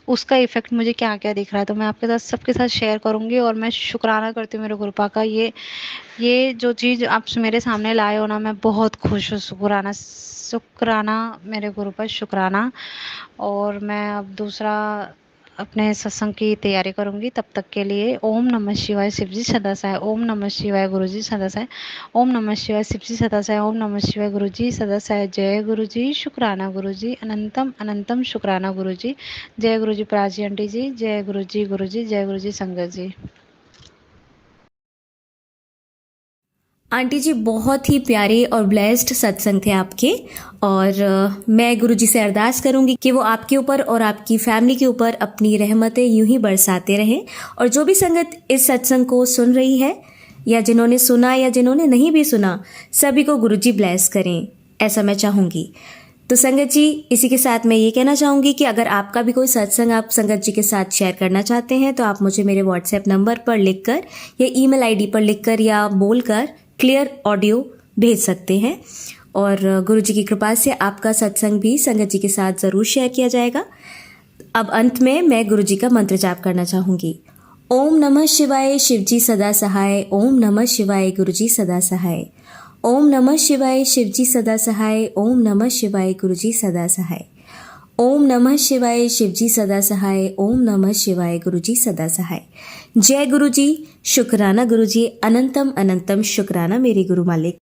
उसका इफ़ेक्ट मुझे क्या क्या दिख रहा है, तो मैं आपके साथ सबके साथ शेयर करूँगी। और मैं शुक्राना करती हूँ मेरे गुरुपा का, ये जो चीज़ आप मेरे सामने लाए हो ना, मैं बहुत खुश हूँ शुक्राना शुक्राना मेरे गुरु पर शुक्राना। और मैं अब दूसरा अपने सत्संग की तैयारी करूँगी। तब तक के लिए ओम नमः शिवाय, शिव जी सदा सहाय। ओम नमः शिवाय, गुरु जी सदा सहाय। ओम नमः शिवाय, शिव जी सदा सहाय। ओम नमः शिवाय, गुरु जी सदा सहाय। जय गुरु जी, शुक्राना गुरु जी, अनंतम अनंतम शुक्राना गुरु जी। जय गुरु जी प्राची आंटी जी, जय गुरु जी, गुरु जी, जय गुरु जी संगत जी। आंटी जी बहुत ही प्यारे और ब्लेस्ड सत्संग थे आपके। और मैं गुरु जी से अरदास करूंगी कि वो आपके ऊपर और आपकी फैमिली के ऊपर अपनी रहमतें यूं ही बरसाते रहें। और जो भी संगत इस सत्संग को सुन रही है, या जिन्होंने सुना या जिन्होंने नहीं भी सुना, सभी को गुरु जी ब्लेस करें, ऐसा मैं चाहूंगी। तो संगत जी, इसी के साथ मैं ये कहना चाहूंगी कि अगर आपका भी कोई सत्संग आप संगत जी के साथ शेयर करना चाहते हैं तो आप मुझे मेरे व्हाट्सएप नंबर पर लिखकर या ईमेल आईडी पर लिखकर या बोलकर क्लियर ऑडियो भेज सकते हैं। और गुरु जी की कृपा से आपका सत्संग भी संगत जी के साथ ज़रूर शेयर किया जाएगा। अब अंत में मैं गुरु जी का मंत्र जाप करना चाहूँगी। ओम नमः शिवाय, शिव जी सदा सहाय। ओम नमः शिवाय, गुरु जी सदा सहाय। ओम नमः शिवाय, शिव जी सदा सहाय। ओम नमः शिवाय, गुरु जी सदा सहाय। ओम नमः शिवाय, शिव जी सदा सहाय। ओम नमः शिवाय, गुरु जी सदा सहाय। जय गुरु जी, शुक्राना गुरु जी, अनंतम अनंतम शुक्राना मेरे गुरु मालिक।